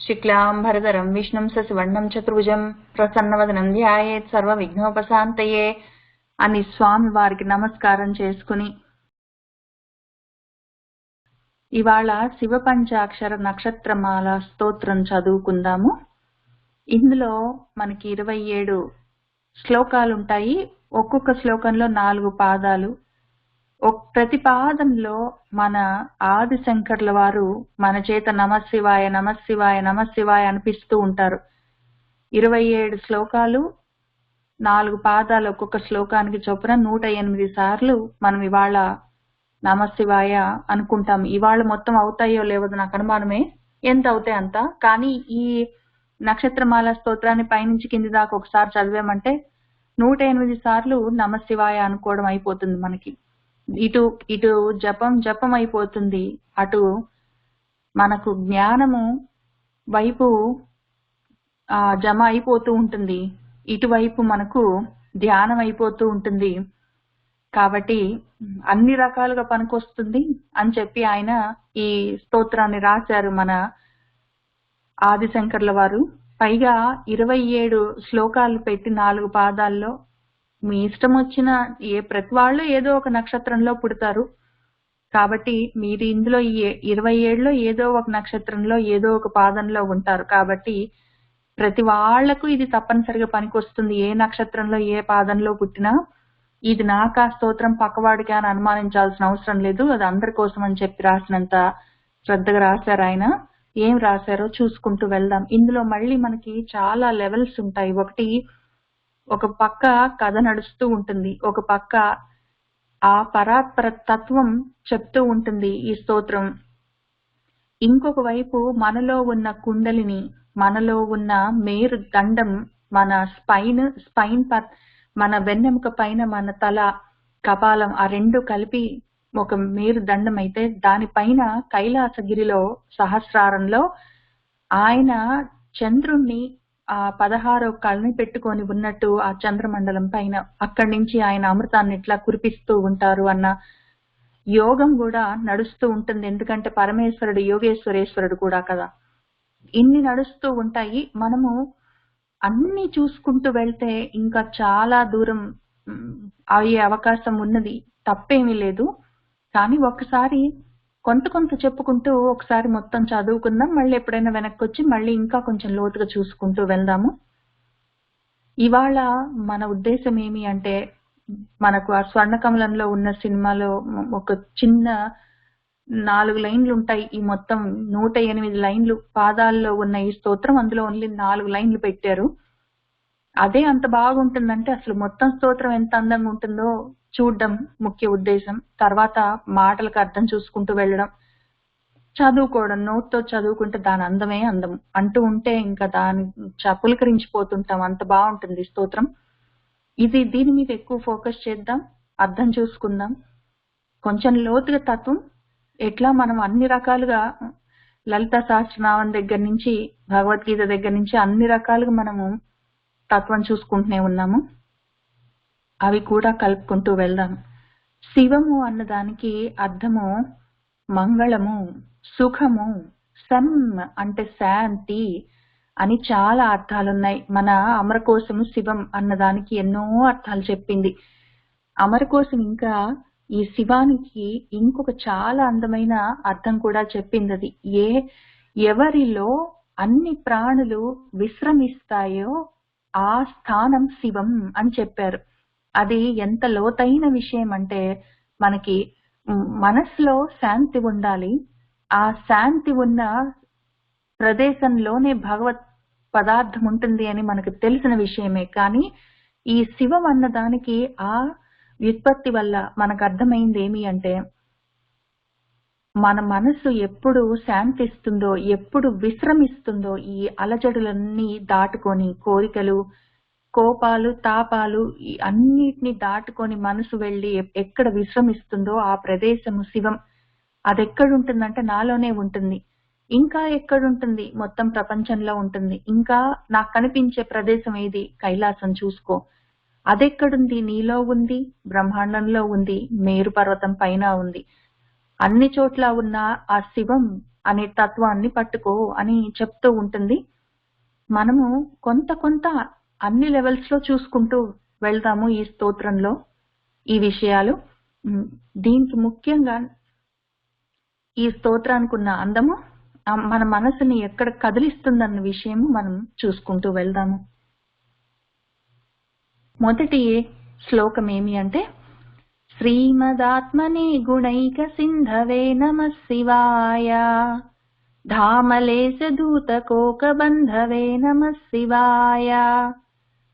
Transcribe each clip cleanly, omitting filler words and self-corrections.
శుక్లాంబరధరం విష్ణుం శశివర్ణం చతుర్భుజం ప్రసన్నవదనం ధ్యాయేత్ సర్వ విఘ్నోపశాంతయే అని స్వామి వారికి నమస్కారం చేసుకుని ఇవాళ శివ పంచాక్షర నక్షత్రమాల స్తోత్రం చదువుకుందాము. ఇందులో మనకి 27 శ్లోకాలు ఉంటాయి. ఒక్కొక్క శ్లోకంలో 4 పాదాలు. ప్రతి పాదంలో మన ఆదిశంకర్ల వారు మన చేత నమశివాయ నమశివాయ నమశివాయ అనిపిస్తూ ఉంటారు. 27 శ్లోకాలు, 4 పాదాలు, ఒక్కొక్క శ్లోకానికి చొప్పున 108 సార్లు మనం ఇవాళ నమశివాయ అనుకుంటాం. ఇవాళ మొత్తం అవుతాయో లేవో నాకు అనుమానమే, ఎంత అవుతాయి అంత. కానీ ఈ నక్షత్రమాల స్తోత్రాన్ని పైనుంచి కింది దాకా ఒకసారి చదివామంటే 108 సార్లు నమశివాయ అనుకోవడం అయిపోతుంది మనకి. ఇటు జపం అయిపోతుంది, అటు మనకు జ్ఞానము వైపు జమ అయిపోతూ ఉంటుంది, ఇటువైపు మనకు ధ్యానం అయిపోతూ ఉంటుంది. కాబట్టి అన్ని రకాలుగా పనికొస్తుంది అని చెప్పి ఆయన ఈ స్తోత్రాన్ని రాశారు మన ఆదిశంకర్ల వారు. పైగా 27 శ్లోకాలు పెట్టి 4 పాదాల్లో మీ ఇష్టం వచ్చిన ప్రతి వాళ్ళు ఏదో ఒక నక్షత్రంలో పుడతారు. కాబట్టి మీరు ఇందులో 27లో ఏదో ఒక నక్షత్రంలో ఏదో ఒక పాదంలో ఉంటారు. కాబట్టి ప్రతి వాళ్లకు ఇది తప్పనిసరిగా పనికొస్తుంది. ఏ నక్షత్రంలో ఏ పాదంలో పుట్టినా ఇది నాకా స్తోత్రం పక్కవాడికి అని అనుమానించాల్సిన అవసరం లేదు. అది అందరి కోసం అని చెప్పి రాసినంత శ్రద్ధగా రాశారు ఆయన. ఏం రాశారో చూసుకుంటూ వెళ్దాం. ఇందులో మళ్ళీ మనకి చాలా లెవెల్స్ ఉంటాయి. ఒక పక్క కథ నడుస్తూ ఉంటుంది, ఒక పక్క ఆ పరాత్పర తత్వం చెప్తూ ఉంటుంది ఈ స్తోత్రం. ఇంకొక వైపు మనలో ఉన్న కుండలిని, మనలో ఉన్న మేరు దండం, మన స్పైన్ మన వెన్నెముక పైన మన తల, కపాలం, ఆ రెండు కలిపి ఒక మేరు దండం అయితే దానిపైన కైలాసగిరిలో సహస్రారంలో ఆయన చంద్రుణ్ణి 16 కళ్ళని పెట్టుకొని ఉన్నట్టు ఆ చంద్రమండలం పైన అక్కడి నుంచి ఆయన అమృతాన్ని ఇట్లా కురిపిస్తూ ఉంటారు అన్న యోగం కూడా నడుస్తూ ఉంటుంది. ఎందుకంటే పరమేశ్వరుడు యోగేశ్వరేశ్వరుడు కూడా కదా. ఇన్ని నడుస్తూ ఉంటాయి. మనము అన్ని చూసుకుంటూ వెళ్తే ఇంకా చాలా దూరం అయ్యే అవకాశం ఉన్నది, తప్పేమీ లేదు. కానీ ఒకసారి కొంత చెప్పుకుంటూ ఒకసారి మొత్తం చదువుకుందాం. మళ్ళీ ఎప్పుడైనా వెనక్కి వచ్చి మళ్ళీ ఇంకా కొంచెం లోతుగా చూసుకుంటూ వెళ్దాము. ఇవాళ మన ఉద్దేశం ఏమి అంటే, మనకు ఆ స్వర్ణకమలంలో ఉన్న సినిమాలో ఒక చిన్న 4 లైన్లు ఉంటాయి. ఈ మొత్తం 108 లైన్లు పాదాల్లో ఉన్న ఈ స్తోత్రం అందులో ఓన్లీ 4 లైన్లు పెట్టారు. అదే అంత బాగుంటుందంటే అసలు మొత్తం స్తోత్రం ఎంత అందంగా ఉంటుందో చూడడం ముఖ్య ఉద్దేశం. తర్వాత మాటలకు అర్థం చూసుకుంటూ వెళ్ళడం, చదువుకోవడం, నోట్తో చదువుకుంటే దాని అందమే అందం అంటూ ఉంటే ఇంకా దాని పులకరించిపోతుంటాం. అంత బాగుంటుంది స్తోత్రం. దీని మీద ఎక్కువ ఫోకస్ చేద్దాం, అర్థం చూసుకుందాం. కొంచెం లోతుగా తత్వం ఎట్లా మనం అన్ని రకాలుగా లలిత సహస్రనామం దగ్గర నుంచి భగవద్గీత దగ్గర నుంచి అన్ని రకాలుగా మనము తత్వం చూసుకుంటూనే ఉన్నాము. అవి కూడా కలుపుకుంటూ వెళ్దాం. శివము అన్నదానికి అర్థము మంగళము, సుఖము, సం అంటే శాంతి అని చాలా అర్థాలున్నాయి. మన అమరకోశము శివం అన్నదానికి ఎన్నో అర్థాలు చెప్పింది. అమరకోశం ఇంకా ఈ శివానికి ఇంకొక చాలా అందమైన అర్థం కూడా చెప్పింది. అది ఎవరిలో అన్ని ప్రాణులు విశ్రమిస్తాయో ఆ స్థానం శివం అని చెప్పారు. అది ఎంత లోతైన విషయం అంటే, మనకి మనసులో శాంతి ఉండాలి. ఆ శాంతి ఉన్న ప్రదేశంలోనే భగవత్ పదార్థం ఉంటుంది అని మనకు తెలిసిన విషయమే. కానీ ఈ శివం అన్న దానికి ఆ వ్యుత్పత్తి వల్ల మనకు అర్థమైంది ఏమి అంటే, మన మనసు ఎప్పుడు శాంతిస్తుందో, ఎప్పుడు విశ్రమిస్తుందో, ఈ అలజడులన్నీ దాటుకొని కోరికలు, కోపాలు, తాపాలు అన్నిటిని దాటుకొని మనసు వెళ్ళి ఎక్కడ విశ్రమిస్తుందో ఆ ప్రదేశము శివం. అది ఎక్కడుంటుందంటే నాలోనే ఉంటుంది. ఇంకా ఎక్కడుంటుంది? మొత్తం ప్రపంచంలో ఉంటుంది. ఇంకా నాకు కనిపించే ప్రదేశం ఏది? కైలాసం చూసుకో. అదెక్కడుంది? నీలో ఉంది, బ్రహ్మాండంలో ఉంది, మేరు పర్వతం పైన ఉంది. అన్ని చోట్ల ఉన్న ఆ శివం అనే తత్వాన్ని పట్టుకో అని చెప్తూ ఉంటుంది. మనము కొంత అన్ని లెవెల్స్ లో చూసుకుంటూ వెళ్తాము ఈ స్తోత్రంలో ఈ విషయాలు. దీనికి ముఖ్యంగా ఈ స్తోత్రానికి ఉన్న అందము మన మనసుని ఎక్కడ కదిలిస్తుందన్న విషయము మనం చూసుకుంటూ వెళ్దాము. మొదటి శ్లోకం ఏమి అంటే, శ్రీమదాత్మనే గుణైక సింధవే నమః శివాయ, ధామలేశ దూతకోక బంధవే నమః శివాయ,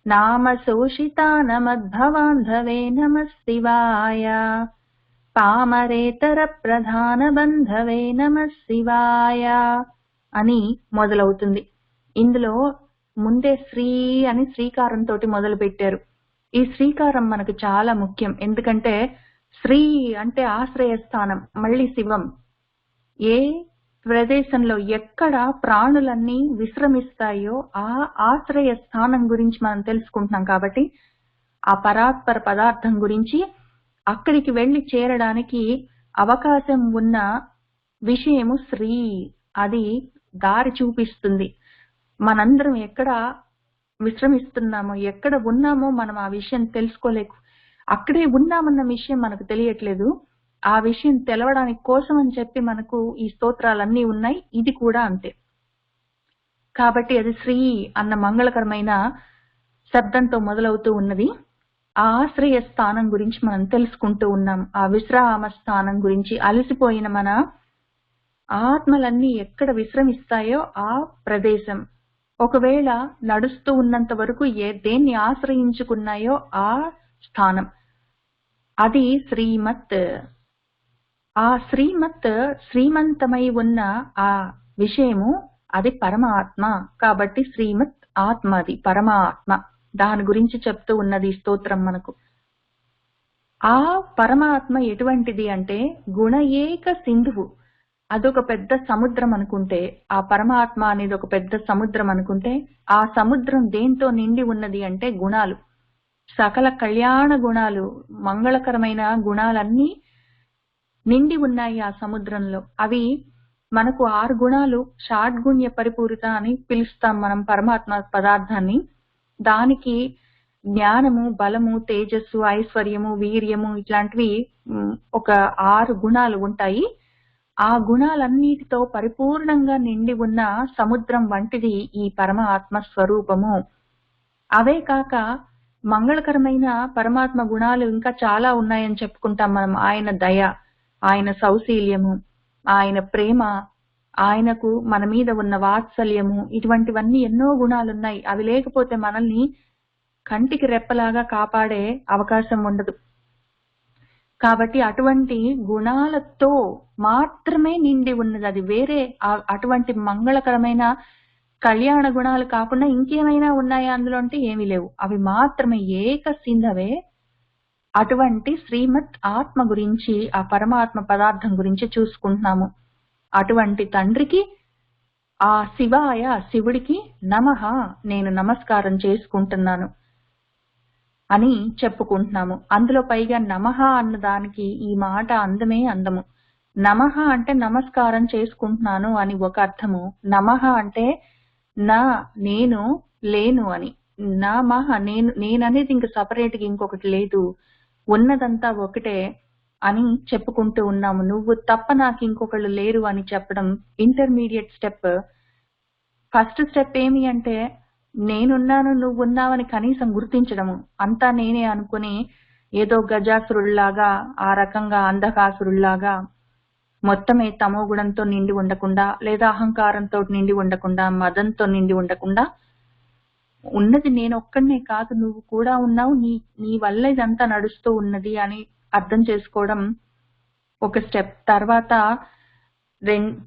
నామ శోషితానమద్భవాంధవే నమః శివాయ, పామరేతర ప్రధాన బంధవే నమః శివాయ అని మొదలవుతుంది. ఇందులో ముందే శ్రీ అని శ్రీకారంతో మొదలు పెట్టారు. ఈ శ్రీకారం మనకు చాలా ముఖ్యం. ఎందుకంటే శ్రీ అంటే ఆశ్రయ స్థానం, మళ్ళీ శివం. ఏ ప్రదేశంలో ఎక్కడ ప్రాణులన్నీ విశ్రమిస్తాయో ఆ ఆశ్రయ స్థానం గురించి మనం తెలుసుకుంటున్నాం. కాబట్టి ఆ పరాత్పర పదార్థం గురించి, అక్కడికి వెళ్లి చేరడానికి అవకాశం ఉన్న విషయము శ్రీ. అది దారి చూపిస్తుంది. మనందరం ఎక్కడ విశ్రమిస్తున్నామో, ఎక్కడ ఉన్నామో మనం ఆ విషయం తెలుసుకోలేకు, అక్కడే ఉన్నామన్న విషయం మనకు తెలియట్లేదు. ఆ విషయం తెలవడానికి కోసం అని చెప్పి మనకు ఈ స్తోత్రాలన్నీ ఉన్నాయి. ఇది కూడా అంతే. కాబట్టి అది శ్రీ అన్న మంగళకరమైన శబ్దంతో మొదలవుతూ ఉన్నది. ఆ ఆశ్రయ స్థానం గురించి మనం తెలుసుకుంటూ ఉన్నాం. ఆ విశ్రామ స్థానం గురించి, అలసిపోయిన మన ఆత్మలన్నీ ఎక్కడ విశ్రమిస్తాయో ఆ ప్రదేశం. ఒకవేళ నడుస్తూ ఉన్నంత వరకు దేన్ని ఆశ్రయించుకున్నాయో ఆ స్థానం, అది శ్రీమత్. ఆ శ్రీమత్, శ్రీమంతమై ఉన్న ఆ విషయము అది పరమాత్మ. కాబట్టి శ్రీమత్ ఆత్మ, అది పరమాత్మ. దాని గురించి చెప్తూ ఉన్నది స్తోత్రం మనకు. ఆ పరమాత్మ ఎటువంటిది అంటే గుణయేక సింధువు. అదొక పెద్ద సముద్రం అనుకుంటే, ఆ పరమాత్మ అనేది ఒక పెద్ద సముద్రం అనుకుంటే, ఆ సముద్రం దేంతో నిండి ఉన్నది అంటే గుణాలు, సకల కళ్యాణ గుణాలు, మంగళకరమైన గుణాలన్నీ నిండి ఉన్నాయి ఆ సముద్రంలో. అవి మనకు 6 గుణాలు, షాడ్గుణ్య పరిపూరిత అని పిలుస్తాం మనం పరమాత్మ పదార్థాన్ని. దానికి జ్ఞానము, బలము, తేజస్సు, ఐశ్వర్యము, వీర్యము ఇట్లాంటివి ఒక 6 గుణాలు ఉంటాయి. ఆ గుణాలన్నిటితో పరిపూర్ణంగా నిండి ఉన్న సముద్రం వంటిది ఈ పరమాత్మ స్వరూపము. అవే కాక మంగళకరమైన పరమాత్మ గుణాలు ఇంకా చాలా ఉన్నాయని చెప్పుకుంటాం మనం. ఆయన దయ, ఆయన సౌశీల్యము, ఆయన ప్రేమ, ఆయనకు మన మీద ఉన్న వాత్సల్యము, ఇటువంటివన్నీ ఎన్నో గుణాలున్నాయి. అవి లేకపోతే మనల్ని కంటికి రెప్పలాగా కాపాడే అవకాశం ఉండదు. కాబట్టి అటువంటి గుణాలతో మాత్రమే నిండి ఉన్నది అది. వేరే అటువంటి మంగళకరమైన కళ్యాణ గుణాలు కాకుండా ఇంకేమైనా ఉన్నాయా అందులో అంటే ఏమీ లేవు. అవి మాత్రమే ఏక సింధవే. అటువంటి శ్రీమత్ ఆత్మ గురించి, ఆ పరమాత్మ పదార్థం గురించి చూసుకుంటున్నాము. అటువంటి తండ్రికి, ఆ శివాయ, శివుడికి నమః, నేను నమస్కారం చేసుకుంటున్నాను అని చెప్పుకుంటున్నాము. అందులో పైగా నమః అన్న దానికి ఈ మాట అందమే అందము. నమః అంటే నమస్కారం చేసుకుంటున్నాను అని ఒక అర్థము. నమః అంటే నా, నేను లేను అని. నమః, నేననేది ఇంక సపరేట్ గా ఇంకొకటి లేదు, ఉన్నదంతా ఒకటే అని చెప్పుకుంటూ ఉన్నాము. నువ్వు తప్ప నాకు ఇంకొకళ్ళు లేరు అని చెప్పడం ఇంటర్మీడియట్ స్టెప్. ఫస్ట్ స్టెప్ ఏమి అంటే నేనున్నాను, నువ్వున్నావని కనీసం గుర్తించడము. అంతా నేనే అనుకుని ఏదో గజాసురుల్లాగా, ఆ రకంగా అంధకాసురుల్లాగా మొత్తమే తమో గుణంతో నిండి ఉండకుండా, లేదా అహంకారంతో నిండి ఉండకుండా, మదంతో నిండి ఉండకుండా, ఉన్నది నేను ఒక్కడనే కాదు, నువ్వు కూడా ఉన్నావు, నీ వల్ల ఇదంతా నడుస్తూ ఉన్నది అని అర్థం చేసుకోవడం ఒక స్టెప్.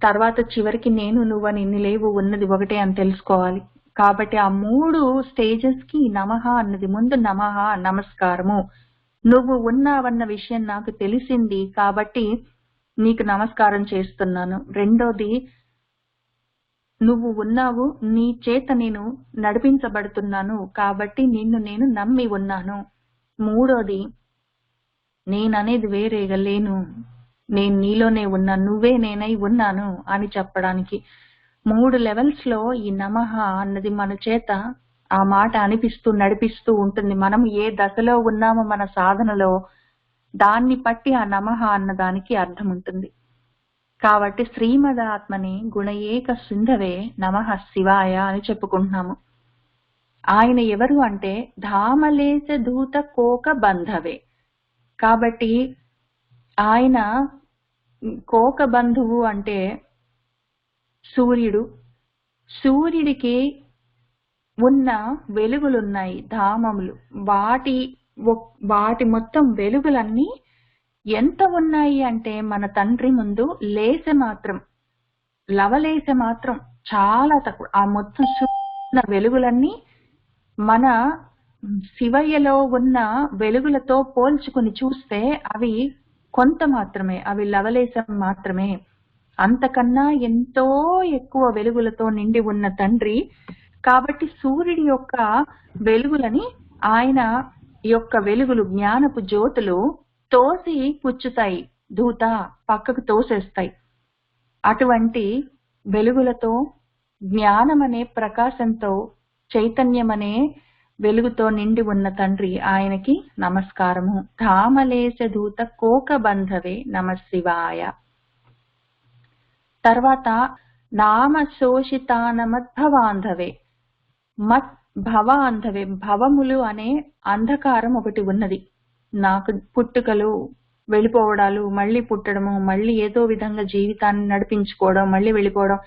తర్వాత చివరికి నేను నువ్వని ఇన్ని లేవు, ఉన్నది ఒకటే అని తెలుసుకోవాలి. కాబట్టి ఆ 3 స్టేజెస్ కి నమః అన్నది. ముందు నమః, నమస్కారము. నువ్వు ఉన్నావన్న విషయం నాకు తెలిసింది కాబట్టి నీకు నమస్కారం చేస్తున్నాను. రెండోది, నువ్వు ఉన్నావు, నీ చేత నేను నడిపించబడుతున్నాను కాబట్టి నిన్ను నేను నమ్మి ఉన్నాను. మూడోది, నేననేది వేరేగా లేను, నేను నీలోనే ఉన్నాను, నువ్వే నేనై ఉన్నాను అని చెప్పడానికి 3 లెవెల్స్ లో ఈ నమః అన్నది మన చేత ఆ మాట అనిపిస్తూ నడిపిస్తూ ఉంటుంది. మనం ఏ దశలో ఉన్నామో మన సాధనలో దాన్ని బట్టి ఆ నమః అన్న దానికి అర్థం ఉంటుంది. కాబట్టి శ్రీమదాత్మని గుణయేక సింధవే నమః శివాయ అని చెప్పుకుంటున్నాము. ఆయన ఎవరు అంటే ధామలేశ దూత కోక బంధవే. కాబట్టి ఆయన కోక బంధువు అంటే సూర్యుడు. సూర్యుడికి ఉన్న వెలుగులున్నాయి ధామములు. వాటి మొత్తం వెలుగులన్నీ ఎంత ఉన్నాయి అంటే మన తండ్రి ముందు లవలేశ మాత్రం చాలా తక్కువ. ఆ మొత్తం ఉన్న వెలుగులన్నీ మన శివయ్యలో ఉన్న వెలుగులతో పోల్చుకుని చూస్తే అవి కొంత మాత్రమే, అవి లవలేశం మాత్రమే. అంతకన్నా ఎంతో ఎక్కువ వెలుగులతో నిండి ఉన్న తండ్రి. కాబట్టి సూర్యుడి యొక్క వెలుగులని ఆయన యొక్క వెలుగులు జ్ఞానపు జ్యోతులు తోసి పుచ్చుతాయి, దూత పక్కకు తోసేస్తాయి. అటువంటి వెలుగులతో జ్ఞానం అనే ప్రకాశంతో చైతన్యం అనే వెలుగుతో నిండి ఉన్న తండ్రి ఆయనకి నమస్కారము. ధామలేశ దూత కోక బంధవే నమ శివాయ. తర్వాత నామ శోషితానమద్భవాంధవే. భవాంధవే, భవములు అనే అంధకారం ఒకటి ఉన్నది. నాకు పుట్టుకలు వెళ్ళిపోవడాలు, మళ్ళీ పుట్టడము, మళ్ళీ ఏదో విధంగా జీవితాన్ని నడిపించుకోవడం, మళ్ళీ వెళ్ళిపోవడం,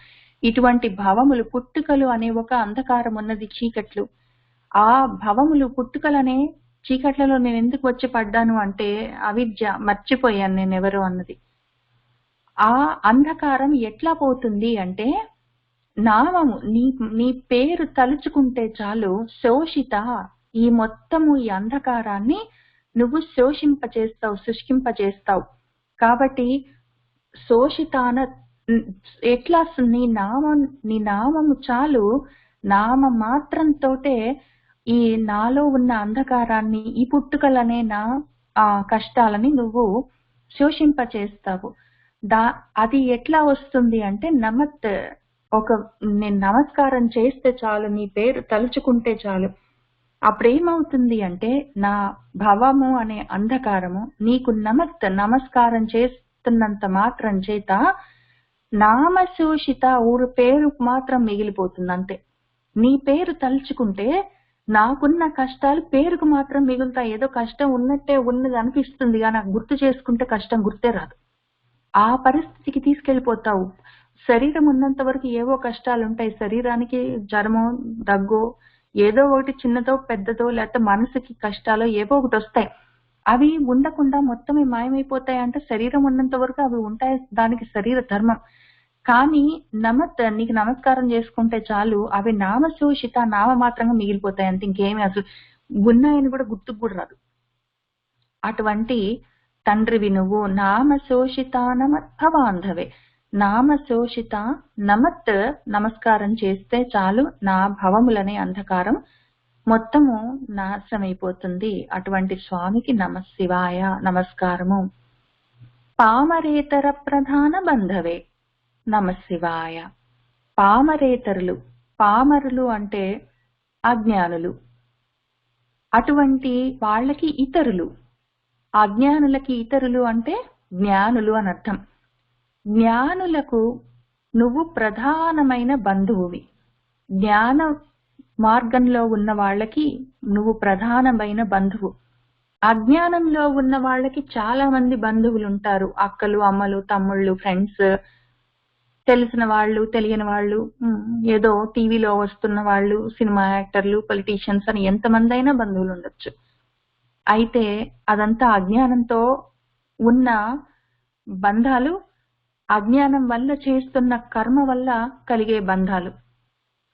ఇటువంటి భవములు పుట్టుకలు అనే ఒక అంధకారం ఉన్నది, చీకట్లు. ఆ భవములు పుట్టుకలనే చీకట్లలో నేను ఎందుకు వచ్చి పడ్డాను అంటే అవిద్య, మర్చిపోయాను నేను ఎవరు అన్నది. ఆ అంధకారం ఎట్లా పోతుంది అంటే నామము, నీ పేరు తలుచుకుంటే చాలు. శోషిత, ఈ మొత్తము ఈ అంధకారాన్ని నువ్వు శోషింపచేస్తావు, శుష్కింపచేస్తావు. కాబట్టి శోషితాన ఎట్లా, నీ నామము చాలు. నామ మాత్రంతోటే ఈ నాలో ఉన్న అంధకారాన్ని, ఈ పుట్టుకలనే నా కష్టాలని నువ్వు శోషింపచేస్తావు. అది ఎట్లా వస్తుంది అంటే నేను నమస్కారం చేస్తే చాలు, నీ పేరు తలుచుకుంటే చాలు. అప్పుడేమవుతుంది అంటే నా భవము అనే అంధకారము నీకు నమస్కారం చేస్తున్నంత మాత్రం చేత నామశోషిత ఊరు పేరు మాత్రం మిగిలిపోతుంది అంతే. నీ పేరు తలుచుకుంటే నాకున్న కష్టాలు పేరుకు మాత్రం మిగులుతాయి. ఏదో కష్టం ఉన్నట్టే ఉన్నది అనిపిస్తుంది, కానీ నాకు గుర్తు చేసుకుంటే కష్టం గుర్తే రాదు. ఆ పరిస్థితికి తీసుకెళ్లిపోతావు. శరీరం ఉన్నంత వరకు ఏవో కష్టాలు ఉంటాయి. శరీరానికి జ్వరమో దగ్గో ఏదో ఒకటి, చిన్నదో పెద్దదో, లేకపోతే మనసుకి కష్టాలు ఏవో ఒకటి వస్తాయి. అవి ఉండకుండా మొత్తమే మాయమైపోతాయి అంటే శరీరం ఉన్నంత వరకు అవి ఉంటాయి, దానికి శరీర ధర్మం. కానీ నీకు నమస్కారం చేసుకుంటే చాలు, అవి నామశోషిత, నామమాత్రంగా మిగిలిపోతాయి అంతే. ఇంకేమి అసలు ఉన్నాయని కూడా గుర్తుకు కూడా రాదు. అటువంటి తండ్రివి నువ్వు. నామశోషిత నమద్భవాంధవే. నామశోషిత నమస్కారం చేస్తే చాలు, నా భవములనే అంధకారం మొత్తము నాశనమైపోతుంది. అటువంటి స్వామికి నమ శివాయ, నమస్కారము. పామరేతర ప్రధాన బంధవే నమ శివాయ. పామరులు అంటే అజ్ఞానులు. అటువంటి వాళ్ళకి ఇతరులు, అజ్ఞానులకి ఇతరులు అంటే జ్ఞానులు అని అర్థం. జ్ఞానులకు నువ్వు ప్రధానమైన బంధువువి. జ్ఞాన మార్గంలో ఉన్న వాళ్ళకి నువ్వు ప్రధానమైన బంధువు. అజ్ఞానంలో ఉన్న వాళ్ళకి చాలా మంది బంధువులు ఉంటారు. అక్కలు, అమ్మలు, తమ్ముళ్ళు, ఫ్రెండ్స్, తెలిసిన వాళ్ళు, తెలియని వాళ్ళు, ఏదో టీవీలో వస్తున్న వాళ్ళు, సినిమా యాక్టర్లు, పొలిటీషియన్స్ అని ఎంతమంది అయినా బంధువులు ఉండొచ్చు. అయితే అదంతా అజ్ఞానంతో ఉన్న బంధాలు, అజ్ఞానం వల్ల చేస్తున్న కర్మ వల్ల కలిగే బంధాలు.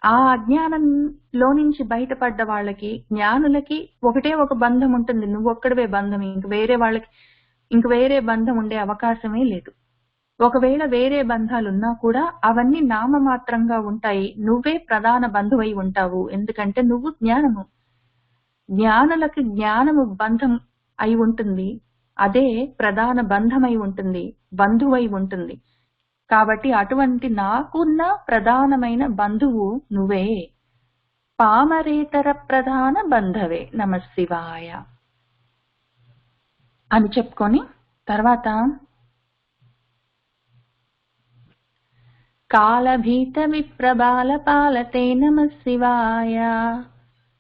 ఆ అజ్ఞానంలో నుంచి బయటపడ్డ వాళ్ళకి, జ్ఞానులకి ఒకటే ఒక బంధం ఉంటుంది, నువ్వొక్కడివే బంధం. ఇంక వేరే బంధం ఉండే అవకాశమే లేదు. ఒకవేళ వేరే బంధాలున్నా కూడా అవన్నీ నామమాత్రంగా ఉంటాయి. నువ్వే ప్రధాన బంధువై ఉంటావు, ఎందుకంటే నువ్వు జ్ఞానము. జ్ఞానులకి జ్ఞానము బంధం అయి ఉంటుంది. అదే ప్రధాన బంధమై ఉంటుంది, బంధువై ఉంటుంది. కాబట్టి అటువంటి నాకున్న ప్రధానమైన బంధువు నువ్వే. పామరేతర ప్రధాన బంధవే నమఃశివాయ అని చెప్పుకొని తర్వాత కాలభీత విప్రబాల పాలతే నమఃశివాయ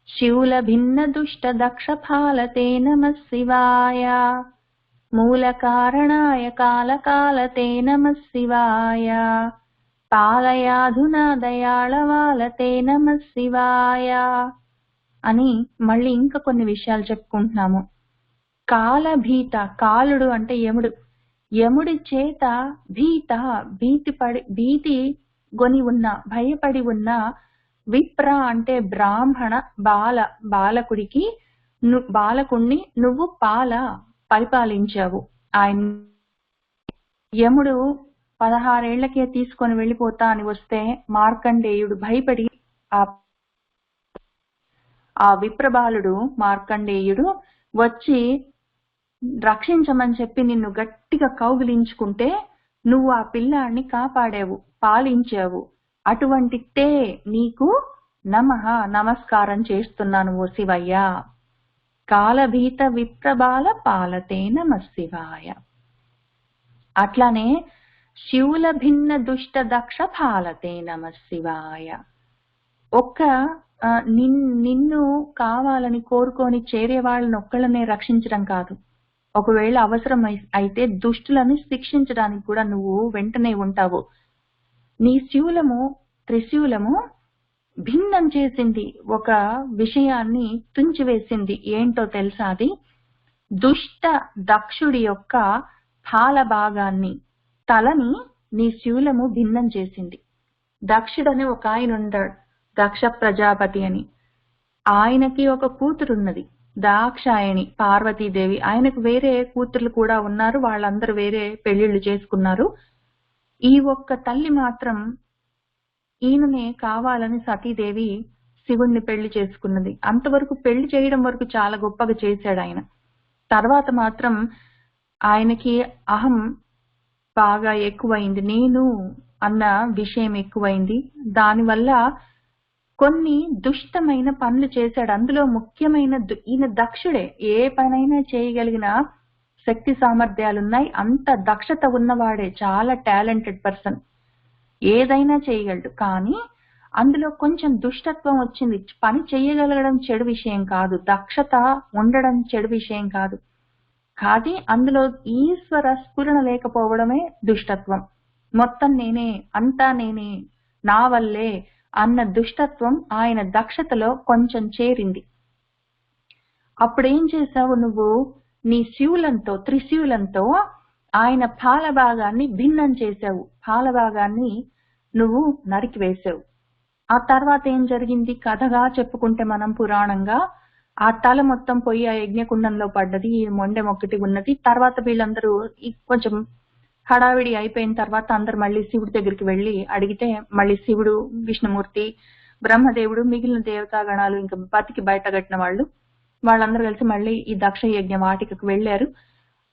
శూల భిన్న దుష్ట దక్ష పాలతే నమఃశివాయ మూల కారణాయ కాల కాలతే నమఃశివాయ పాలయాధునా దయాళవాలతే నమఃశివాయ అని మళ్ళీ ఇంకా కొన్ని విషయాలు చెప్పుకుంటున్నాము. కాలభీత, కాలుడు అంటే యముడు, యముడి చేత భీతి గొని ఉన్న, భయపడి ఉన్న విప్ర అంటే బ్రాహ్మణ బాలకుడికి బాలకుణ్ణి నువ్వు పరిపాలించావు. ఆయన యముడు 16 ఏళ్లకే తీసుకొని వెళ్ళిపోతా అని వస్తే మార్కండేయుడు భయపడి ఆ విప్రబాలుడు మార్కండేయుడు వచ్చి రక్షించమని చెప్పి నిన్ను గట్టిగా కౌగిలించుకుంటే నువ్వు ఆ పిల్లాన్ని కాపాడావు, పాలించావు. అటువంటి నీకు నమస్కారం చేస్తున్నాను ఓ శివయ్య. కాలభీత విప్రబాల పాలతే నమఃశివాయ. అట్లానే శూల భిన్న దుష్ట దక్ష పాలతే నమఃశివాయ. నిన్ను కావాలని కోరుకొని చేరే వాళ్ళని ఒక్కళ్ళనే రక్షించడం కాదు, ఒకవేళ అవసరం అయితే దుష్టులను శిక్షించడానికి కూడా నువ్వు వెంటనే ఉంటావు. నీ త్రిశూలము భిన్నం చేసింది, ఒక విషయాన్ని తుంచివేసింది. ఏంటో తెలుసా? అది దుష్ట దక్షుడి యొక్క పాల భాగాన్ని, తలని నీ శూలము భిన్నం చేసింది. దక్షుడని ఒక ఆయన ఉన్నాడు, దక్ష ప్రజాపతి అని. ఆయనకి ఒక కూతురున్నది, దాక్షాయణి, పార్వతీదేవి. ఆయనకు వేరే కూతుర్లు కూడా ఉన్నారు, వాళ్ళందరూ వేరే పెళ్లిళ్లు చేసుకున్నారు. ఈ ఒక్క తల్లి మాత్రం ఈయననే కావాలని సతీదేవి శివుణ్ణి పెళ్లి చేసుకున్నది. అంతవరకు పెళ్లి చేయడం వరకు చాలా గొప్పగా చేశాడు ఆయన. తర్వాత మాత్రం ఆయనకి అహం బాగా ఎక్కువైంది, నేను అన్న విషయం ఎక్కువైంది. దానివల్ల కొన్ని దుష్టమైన పనులు చేశాడు. అందులో ముఖ్యమైన ఈయన దక్షుడే, ఏ పనైనా చేయగలిగిన శక్తి సామర్థ్యాలున్నాయి, అంత దక్షత ఉన్నవాడే, చాలా టాలెంటెడ్ పర్సన్, ఏదైనా చేయగలడు. కానీ అందులో కొంచెం దుష్టత్వం వచ్చింది. పని చేయగలగడం చెడు విషయం కాదు, దక్షత ఉండడం చెడు విషయం కాదు, కానీ అందులో ఈశ్వర స్ఫురణ లేకపోవడమే దుష్టత్వం. మొత్తం నేనే, అంతా నేనే, నా వల్లే అన్న దుష్టత్వం ఆయన దక్షతలో కొంచెం చేరింది. అప్పుడేం చేశావు నువ్వు? నీ త్రిశూలంతో ఆయన పాల భాగాన్ని భిన్నం చేశావు, పాల భాగాన్ని నువ్వు నరికివేశావు. ఆ తర్వాత ఏం జరిగింది? కథగా చెప్పుకుంటే మనం పురాణంగా, ఆ తల మొత్తం పోయి ఆ యజ్ఞకుండంలో పడ్డది, మొండెం ఒక్కటి ఉన్నది. తర్వాత వీళ్ళందరూ కొంచెం హడావిడి అయిపోయిన తర్వాత అందరు మళ్ళీ శివుడి దగ్గరికి వెళ్ళి అడిగితే, మళ్ళీ శివుడు, విష్ణుమూర్తి, బ్రహ్మదేవుడు, మిగిలిన దేవతాగణాలు, ఇంకా బతికి బయటగట్టిన వాళ్ళందరూ కలిసి మళ్ళీ ఈ దక్ష యజ్ఞ వాటికకు వెళ్ళారు.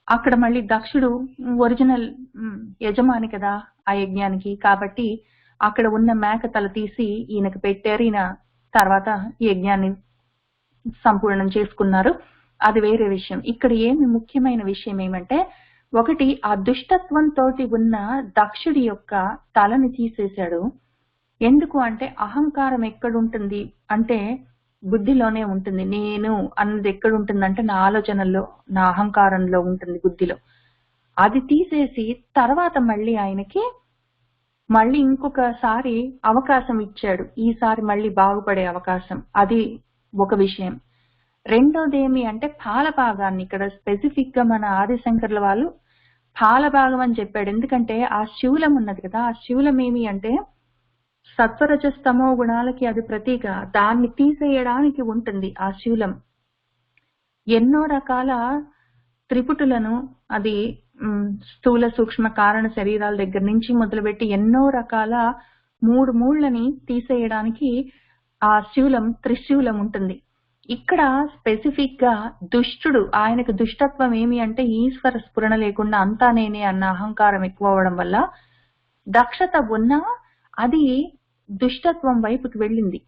అక్కడ మళ్ళీ దక్షుడు ఒరిజినల్ యజమాని కదా ఆ యజ్ఞానికి, కాబట్టి అక్కడ ఉన్న మేక తల తీసి ఈయనకు పెట్టారు. ఈయన తర్వాత ఈ యజ్ఞాన్ని సంపూర్ణం చేసుకున్నారు. అది వేరే విషయం. ఇక్కడ ముఖ్యమైన విషయం ఏమంటే, ఒకటి, ఆ దుష్టత్వంతో ఉన్న దక్షుడి యొక్క తలని తీసేశాడు. ఎందుకు అంటే అహంకారం ఎక్కడుంటుంది అంటే బుద్ధిలోనే ఉంటుంది. నేను అన్నది ఎక్కడుంటుందంటే నా ఆలోచనల్లో, నా అహంకారంలో ఉంటుంది, బుద్ధిలో. అది తీసేసి తర్వాత మళ్ళీ ఆయనకి మళ్ళీ ఇంకొకసారి అవకాశం ఇచ్చాడు. ఈసారి మళ్ళీ బాగుపడే అవకాశం. అది ఒక విషయం. రెండోది ఏమి అంటే పాల భాగాన్ని, ఇక్కడ స్పెసిఫిక్ గా మన ఆదిశంకర్ల వాళ్ళు పాల భాగం అని చెప్పాడు. ఎందుకంటే ఆ శూలం ఉన్నది కదా, ఆ శూలం ఏమి అంటే సత్వరజస్తమో గుణాలకి అది ప్రతీక. దాన్ని తీసేయడానికి ఉంటుంది ఆ శూలం. ఎన్నో రకాల త్రిపుటులను, అది స్థూల సూక్ష్మ కారణ శరీరాల దగ్గర నుంచి మొదలుపెట్టి ఎన్నో రకాల 3 మూళ్ళని తీసేయడానికి ఆ త్రిశూలం ఉంటుంది. ఇక్కడ స్పెసిఫిక్ గా దుష్టుడు, ఆయనకు దుష్టత్వం ఏమి అంటే ఈశ్వర స్ఫురణ లేకుండా అంతా నేనే అన్న అహంకారం ఎక్కువ అవడం వల్ల దక్షత ఉన్నా అది దుష్టత్వం వైపుకి వెళ్ళింది.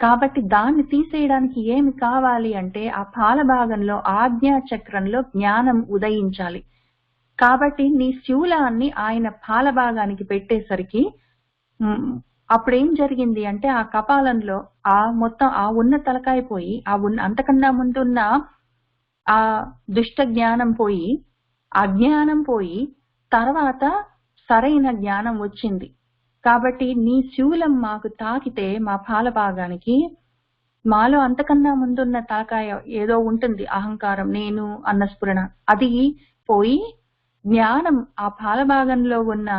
కాబట్టి దాన్ని తీసేయడానికి ఏమి కావాలి అంటే ఆ పాల భాగంలో ఆజ్ఞా చక్రంలో జ్ఞానం ఉదయించాలి. కాబట్టి నీ శూలాన్ని ఆయన పాల భాగానికి పెట్టేసరికి అప్పుడేం జరిగింది అంటే ఆ కపాలంలో ఆ మొత్తం ఆ ఉన్న తలకాయ పోయి ఆ అంతకన్నా ముందున్న ఆ దుష్ట జ్ఞానం పోయి అజ్ఞానం పోయి తర్వాత సరైన జ్ఞానం వచ్చింది. కాబట్టి నీ శూలం మాకు తాకితే మా పాల భాగానికి మాలో అంతకన్నా ముందున్న తలకాయ ఏదో ఉంటుంది, అహంకారం, నేను అన్న స్ఫురణ, అది పోయి జ్ఞానం ఆ పాల భాగంలో ఉన్న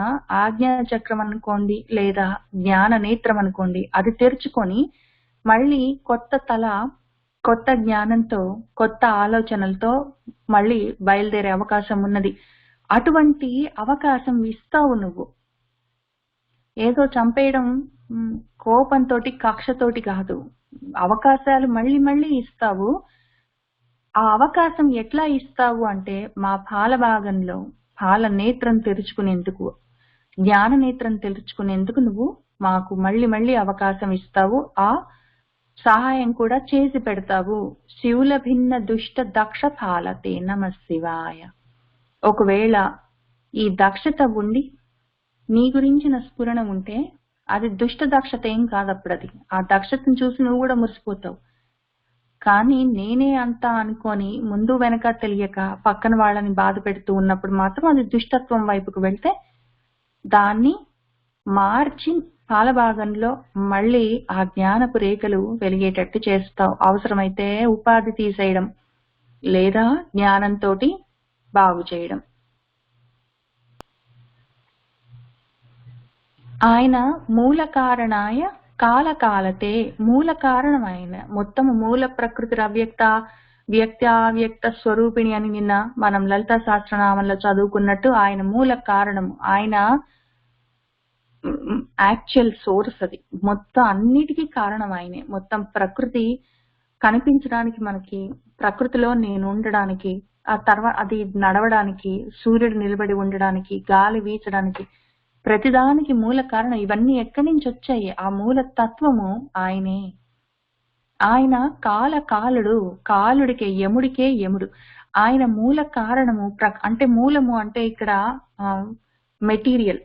ఆజ్ఞా చక్రం అనుకోండి లేదా జ్ఞాన నేత్రం అనుకోండి, అది తెరుచుకొని మళ్ళీ కొత్త తల కొత్త జ్ఞానంతో కొత్త ఆలోచనలతో మళ్ళీ బయలుదేరే అవకాశం ఉన్నది. అటువంటి అవకాశం ఇస్తావు నువ్వు. ఏదో చంపేయడం కోపంతో కక్షతోటి కాదు, అవకాశాలు మళ్ళీ మళ్ళీ ఇస్తావు. ఆ అవకాశం ఎట్లా ఇస్తావు అంటే మా పాల భాగంలో పాల నేత్రం తెరుచుకునేందుకు, జ్ఞాన నేత్రం తెరుచుకునేందుకు నువ్వు మాకు మళ్ళీ మళ్ళీ అవకాశం ఇస్తావు, ఆ సహాయం కూడా చేసి పెడతావు. శివుల భిన్న దుష్ట దక్ష పాలతే నమ శివాయ. ఒకవేళ ఈ దక్షత ఉండి నీ గురించిన స్ఫురణ ఉంటే అది దుష్ట దక్షత ఏం కాదప్పుడు. అది ఆ దక్షతను చూసి నువ్వు కూడా మురిసిపోతావు. కానీ నేనే అంతా అనుకొని ముందు వెనక తెలియక పక్కన వాళ్ళని బాధ పెడుతూ ఉన్నప్పుడు మాత్రం అది దుష్టత్వం వైపుకు వెళ్తే దాన్ని మార్చి పాలభాగంలో మళ్ళీ ఆ జ్ఞానపు రేఖలు వెలిగేటట్టు చేస్తావు. అవసరమైతే ఉపాధి తీసేయడం లేదా జ్ఞానంతో బాగు చేయడం. ఆయన మూల కారణాయ కాలకాలతే, మూల కారణమైన మొత్తం మూల ప్రకృతి అవ్యక్త వ్యక్తి అవ్యక్త స్వరూపిణి అని నిన్న మనం లలితా సహస్రనామంలో చదువుకున్నట్టు ఆయన మూల కారణము, ఆయన యాక్చువల్ సోర్స్. అది మొత్తం అన్నిటికీ కారణం ఆయనే. మొత్తం ప్రకృతి కనిపించడానికి, మనకి ప్రకృతిలో నేను ఉండడానికి, ఆ తర్వాత అది నడవడానికి, సూర్యుడు నిలబడి ఉండడానికి, గాలి వీచడానికి, ప్రతిదానికి మూల కారణం. ఇవన్నీ ఎక్కడి నుంచి వచ్చాయి? ఆ మూల తత్వము ఆయనే. ఆయన కాలుడు, కాలుడికే యముడికే యముడు. ఆయన మూల కారణము. అంటే మూలము అంటే ఇక్కడ మెటీరియల్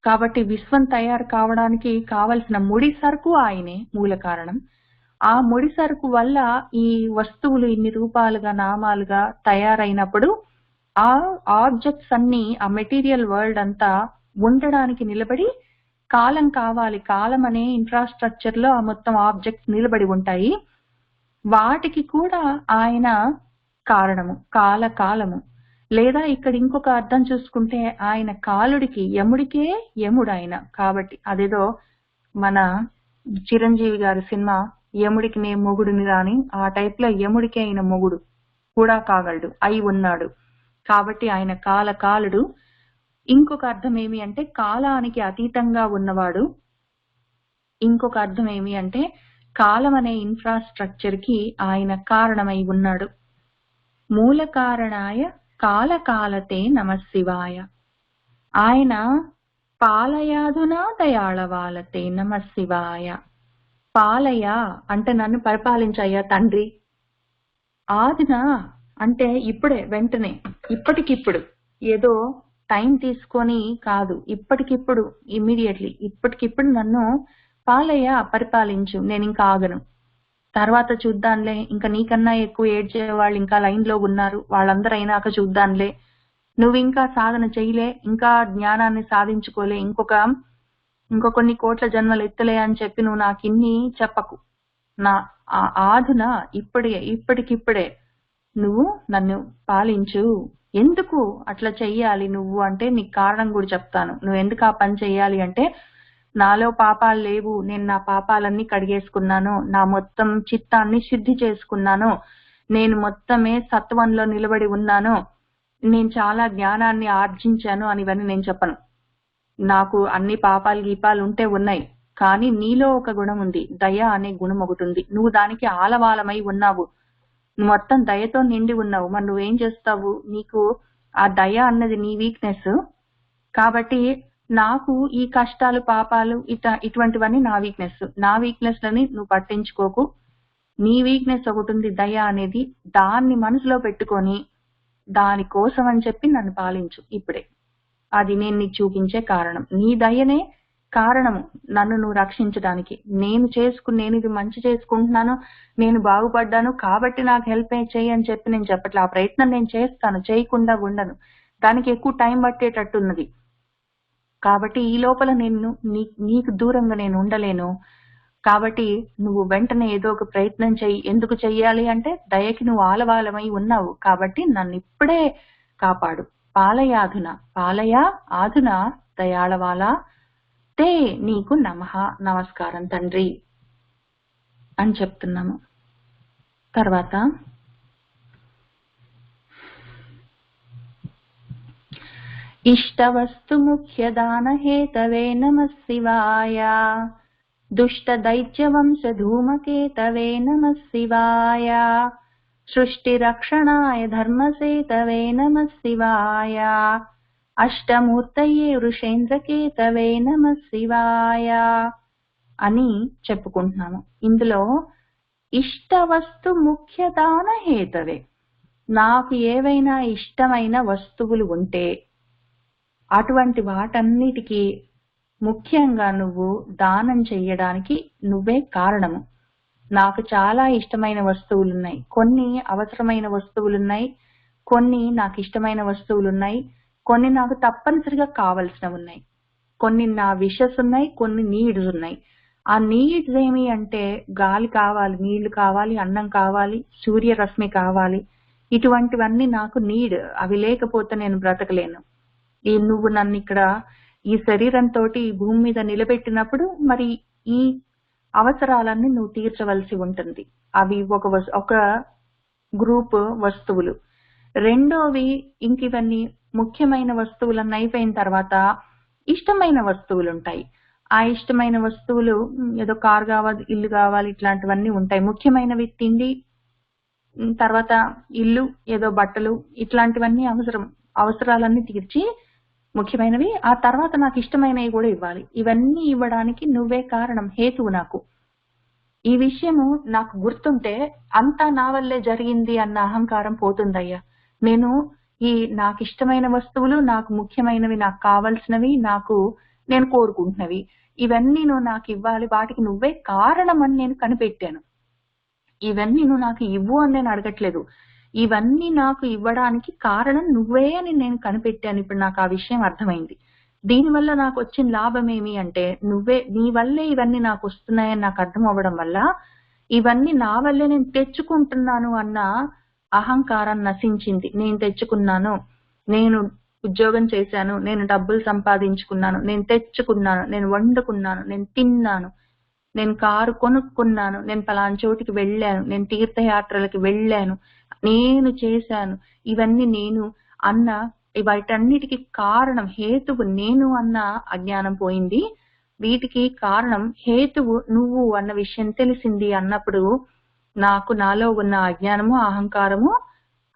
కాబట్టి విశ్వం తయారు కావడానికి కావలసిన ముడి సరుకు ఆయనే మూల కారణం. ఆ ముడి సరుకు వల్ల ఈ వస్తువులు ఇన్ని రూపాలుగా నామాలుగా తయారైనప్పుడు ఆ ఆబ్జెక్ట్స్ అన్ని, ఆ మెటీరియల్ వరల్డ్ అంతా ఉండడానికి నిలబడి కాలం కావాలి. కాలం అనే ఇన్ఫ్రాస్ట్రక్చర్ లో ఆ మొత్తం ఆబ్జెక్ట్స్ నిలబడి ఉంటాయి. వాటికి కూడా ఆయన కారణము, కాలము. లేదా ఇక్కడ ఇంకొక అర్థం చూసుకుంటే ఆయన కాలుడికి యముడికే యముడు ఆయన. కాబట్టి అదేదో మన చిరంజీవి గారి సినిమా యముడికి నే మొగుడుని రాని ఆ టైప్ లో యముడికి ఆయన మొగుడు కూడా కాగలడు, అయి ఉన్నాడు. కాబట్టి ఆయన కాలుడు. ఇంకొక అర్థం ఏమి అంటే కాలానికి అతీతంగా ఉన్నవాడు. ఇంకొక అర్థం ఏమి అంటే కాలం అనే ఇన్ఫ్రాస్ట్రక్చర్ కి ఆయన కారణమై ఉన్నాడు. మూల కారణాయ కాలకాలతే నమ శివాయ. ఆయన పాలయాధునా దయాళవాలతే నమ శివాయ. పాలయ అంటే నన్ను పరిపాలించయ్యా తండ్రి. ఆదిన అంటే ఇప్పుడే, వెంటనే, ఇప్పటికిప్పుడు, ఏదో టైం తీసుకొని కాదు, ఇప్పటికిప్పుడు, ఇమ్మీడియట్లీ, ఇప్పటికిప్పుడు నన్ను పాలయ్య, పరిపాలించు, నేను ఇంకా ఆగను. తర్వాత చూద్దాంలే, ఇంకా నీకన్నా ఎక్కువ ఏడ్చే వాళ్ళు ఇంకా లైన్ లో ఉన్నారు, వాళ్ళందరూ అయినాక చూద్దాంలే, నువ్వు ఇంకా సాధన చేయలే, ఇంకా జ్ఞానాన్ని సాధించుకోలే, ఇంకో కొన్ని కోట్ల జన్మలు ఎత్తలే అని చెప్పి నువ్వు నాకు ఇన్ని చెప్పకు. నా ఆధున ఇప్పటికిప్పుడే నువ్వు నన్ను పాలించు. ఎందుకు అట్లా చెయ్యాలి నువ్వు అంటే నీకు కారణం కూడా చెప్తాను. నువ్వు ఎందుకు ఆ పని చెయ్యాలి అంటే, నాలో పాపాలు లేవు, నేను నా పాపాలన్నీ కడిగేసుకున్నాను, నా మొత్తం చిత్తాన్ని శుద్ధి చేసుకున్నాను, నేను మొత్తమే సత్వంలో నిలబడి ఉన్నాను, నేను చాలా జ్ఞానాన్ని ఆర్జించాను అని ఇవన్నీ నేను చెప్పను. నాకు అన్ని పాపాలు గీపాలు ఉంటే ఉన్నాయి, కానీ నీలో ఒక గుణం ఉంది, దయ అనే గుణం ఒకటి ఉంది. నువ్వు దానికి ఆలవాలమై ఉన్నావు, మొత్తం దయతో నిండి ఉన్నావు. మరి నువ్వేం చేస్తావు? నీకు ఆ దయ అన్నది నీ వీక్నెస్ కాబట్టి నాకు ఈ కష్టాలు పాపాలు ఇటువంటివన్నీ నా వీక్నెస్ లని నువ్వు పట్టించుకోకు. నీ వీక్నెస్ ఒకటి ఉంది, దయ అనేది. దాన్ని మనసులో పెట్టుకొని దానికోసం అని చెప్పి నన్ను పాలించు ఇప్పుడే. అది నేను నీకు చూపించే కారణం. నీ దయనే కారణము నన్ను నువ్వు రక్షించడానికి. నేను ఇది మంచి చేసుకుంటున్నాను, నేను బాగుపడ్డాను కాబట్టి నాకు హెల్ప్ చేయి అని చెప్పి నేను చెప్పట్లే. ఆ ప్రయత్నం నేను చేస్తాను, చేయకుండా ఉండను. దానికి ఎక్కువ టైం పట్టేటట్టున్నది. కాబట్టి ఈ లోపల నీకు దూరంగా నేను ఉండలేను. కాబట్టి నువ్వు వెంటనే ఏదో ఒక ప్రయత్నం చెయ్యి. ఎందుకు చెయ్యాలి అంటే దయకి నువ్వు ఆలవాలమై ఉన్నావు కాబట్టి నన్ను ఇప్పుడే కాపాడు. పాలయాధున ఆధున దయాళవాల తే నీకు నమస్కారం తండ్రి అని చెప్తున్నాము. తర్వాత ఇష్టవస్తు ముఖ్యదాన హేతవే నమః శివాయ, దుష్ట దైత్య వంశ ధూమకేతవే నమః శివాయ, సృష్టి రక్షణాయ ధర్మసేతవే నమః శివాయ, అష్టమూర్తయే వృషేంద్రకేతవే నమః శివాయ అని చెప్పుకుంటున్నాము. ఇందులో ఇష్టవస్తు ముఖ్యదాన హేతవే, నాకు ఏవైనా ఇష్టమైన వస్తువులు ఉంటే అటువంటి వాటన్నిటికీ ముఖ్యంగా నువ్వు దానం చెయ్యడానికి నువ్వే కారణము. నాకు చాలా ఇష్టమైన వస్తువులున్నాయి, కొన్ని అవసరమైన వస్తువులున్నాయి, కొన్ని నాకు ఇష్టమైన వస్తువులున్నాయి, కొన్ని నాకు తప్పనిసరిగా కావలసినవి ఉన్నాయి, కొన్ని నా విషెస్ ఉన్నాయి, కొన్ని నీడ్స్ ఉన్నాయి. ఆ నీడ్స్ ఏమి అంటే గాలి కావాలి, నీళ్లు కావాలి, అన్నం కావాలి, సూర్యరశ్మి కావాలి. ఇటువంటివన్నీ నాకు నీడ్. అవి లేకపోతే నేను బ్రతకలేను. నువ్వు నన్ను ఇక్కడ ఈ శరీరంతో ఈ భూమి మీద నిలబెట్టినప్పుడు మరి ఈ అవసరాలన్నీ నువ్వు తీర్చవలసి ఉంటుంది. అవి ఒక గ్రూప్ వస్తువులు. రెండోవి ఇంక ఇవన్నీ ముఖ్యమైన వస్తువులన్నీ అయిపోయిన తర్వాత ఇష్టమైన వస్తువులు ఉంటాయి. ఆ ఇష్టమైన వస్తువులు ఏదో కారు కావాలి, ఇల్లు కావాలి, ఇట్లాంటివన్నీ ఉంటాయి. ముఖ్యమైనవి తిండి, తర్వాత ఇల్లు, ఏదో బట్టలు, ఇట్లాంటివన్నీ అవసరాలన్నీ తీర్చి ముఖ్యమైనవి. ఆ తర్వాత నాకు ఇష్టమైనవి కూడా ఇవ్వాలి. ఇవన్నీ ఇవ్వడానికి నువ్వే కారణం, హేతువు నాకు. ఈ విషయము నాకు గుర్తుంటే అంతా నా వల్లే జరిగింది అన్న అహంకారం పోతుందయ్యా. నాకు ఇష్టమైన వస్తువులు, నాకు ముఖ్యమైనవి, నాకు కావలసినవి, నేను కోరుకుంటున్నవి, ఇవన్నీ నువ్వు నాకు ఇవ్వాలి, వాటికి నువ్వే కారణం అని నేను కనిపెట్టాను. ఇవన్నీ నువ్వు నాకు ఇవ్వు అని నేను అడగట్లేదు, ఇవన్నీ నాకు ఇవ్వడానికి కారణం నువ్వే అని నేను కనిపెట్టాను. ఇప్పుడు నాకు ఆ విషయం అర్థమైంది. దీనివల్ల నాకు వచ్చిన లాభం ఏమి అంటే నీ వల్లే ఇవన్నీ నాకు వస్తున్నాయని నాకు అర్థం అవ్వడం వల్ల ఇవన్నీ నా వల్లే నేను తెచ్చుకుంటున్నాను అన్న అహంకారం నశించింది. నేను తెచ్చుకున్నాను, నేను ఉద్యోగం చేశాను, నేను డబ్బులు సంపాదించుకున్నాను, నేను తెచ్చుకున్నాను, నేను వండుకున్నాను, నేను తిన్నాను, నేను కారు కొనుక్కున్నాను, నేను పలానా చోటికి వెళ్ళాను, నేను తీర్థయాత్రలకి వెళ్ళాను, నేను చేశాను, ఇవన్నీ నేను అన్న వాటన్నిటికీ కారణం హేతువు నేను అన్న అజ్ఞానం పోయింది. వీటికి కారణం హేతువు నువ్వు అన్న విషయం తెలిసింది అన్నప్పుడు నాలో ఉన్న అజ్ఞానము అహంకారము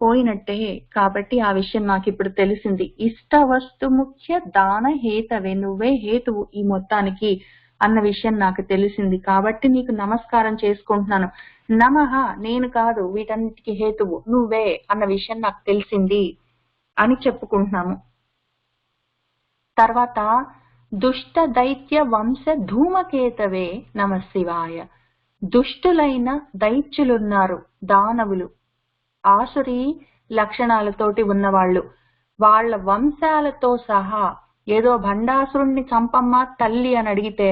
పోయినట్టే. కాబట్టి ఆ విషయం నాకు ఇప్పుడు తెలిసింది. ఇష్ట వస్తు ముఖ్య దాన హేతవే, నువ్వే హేతువు ఈ మొత్తానికి అన్న విషయం నాకు తెలిసింది. కాబట్టి నీకు నమస్కారం చేసుకుంటున్నాను. నమః, నేను కాదు, వీటన్నిటికీ హేతువు నువ్వే అన్న విషయం నాకు తెలిసింది అని చెప్పుకుంటున్నాము. తర్వాత దుష్ట దైత్య వంశ ధూమకేతవే నమః శివాయ. దుష్టులైన దైత్యులున్నారు, దానవులు, ఆసురి లక్షణాలతోటి ఉన్నవాళ్ళు, వాళ్ళ వంశాలతో సహా. ఏదో భండాసురుణ్ణి చంపమ్మ తల్లి అని అడిగితే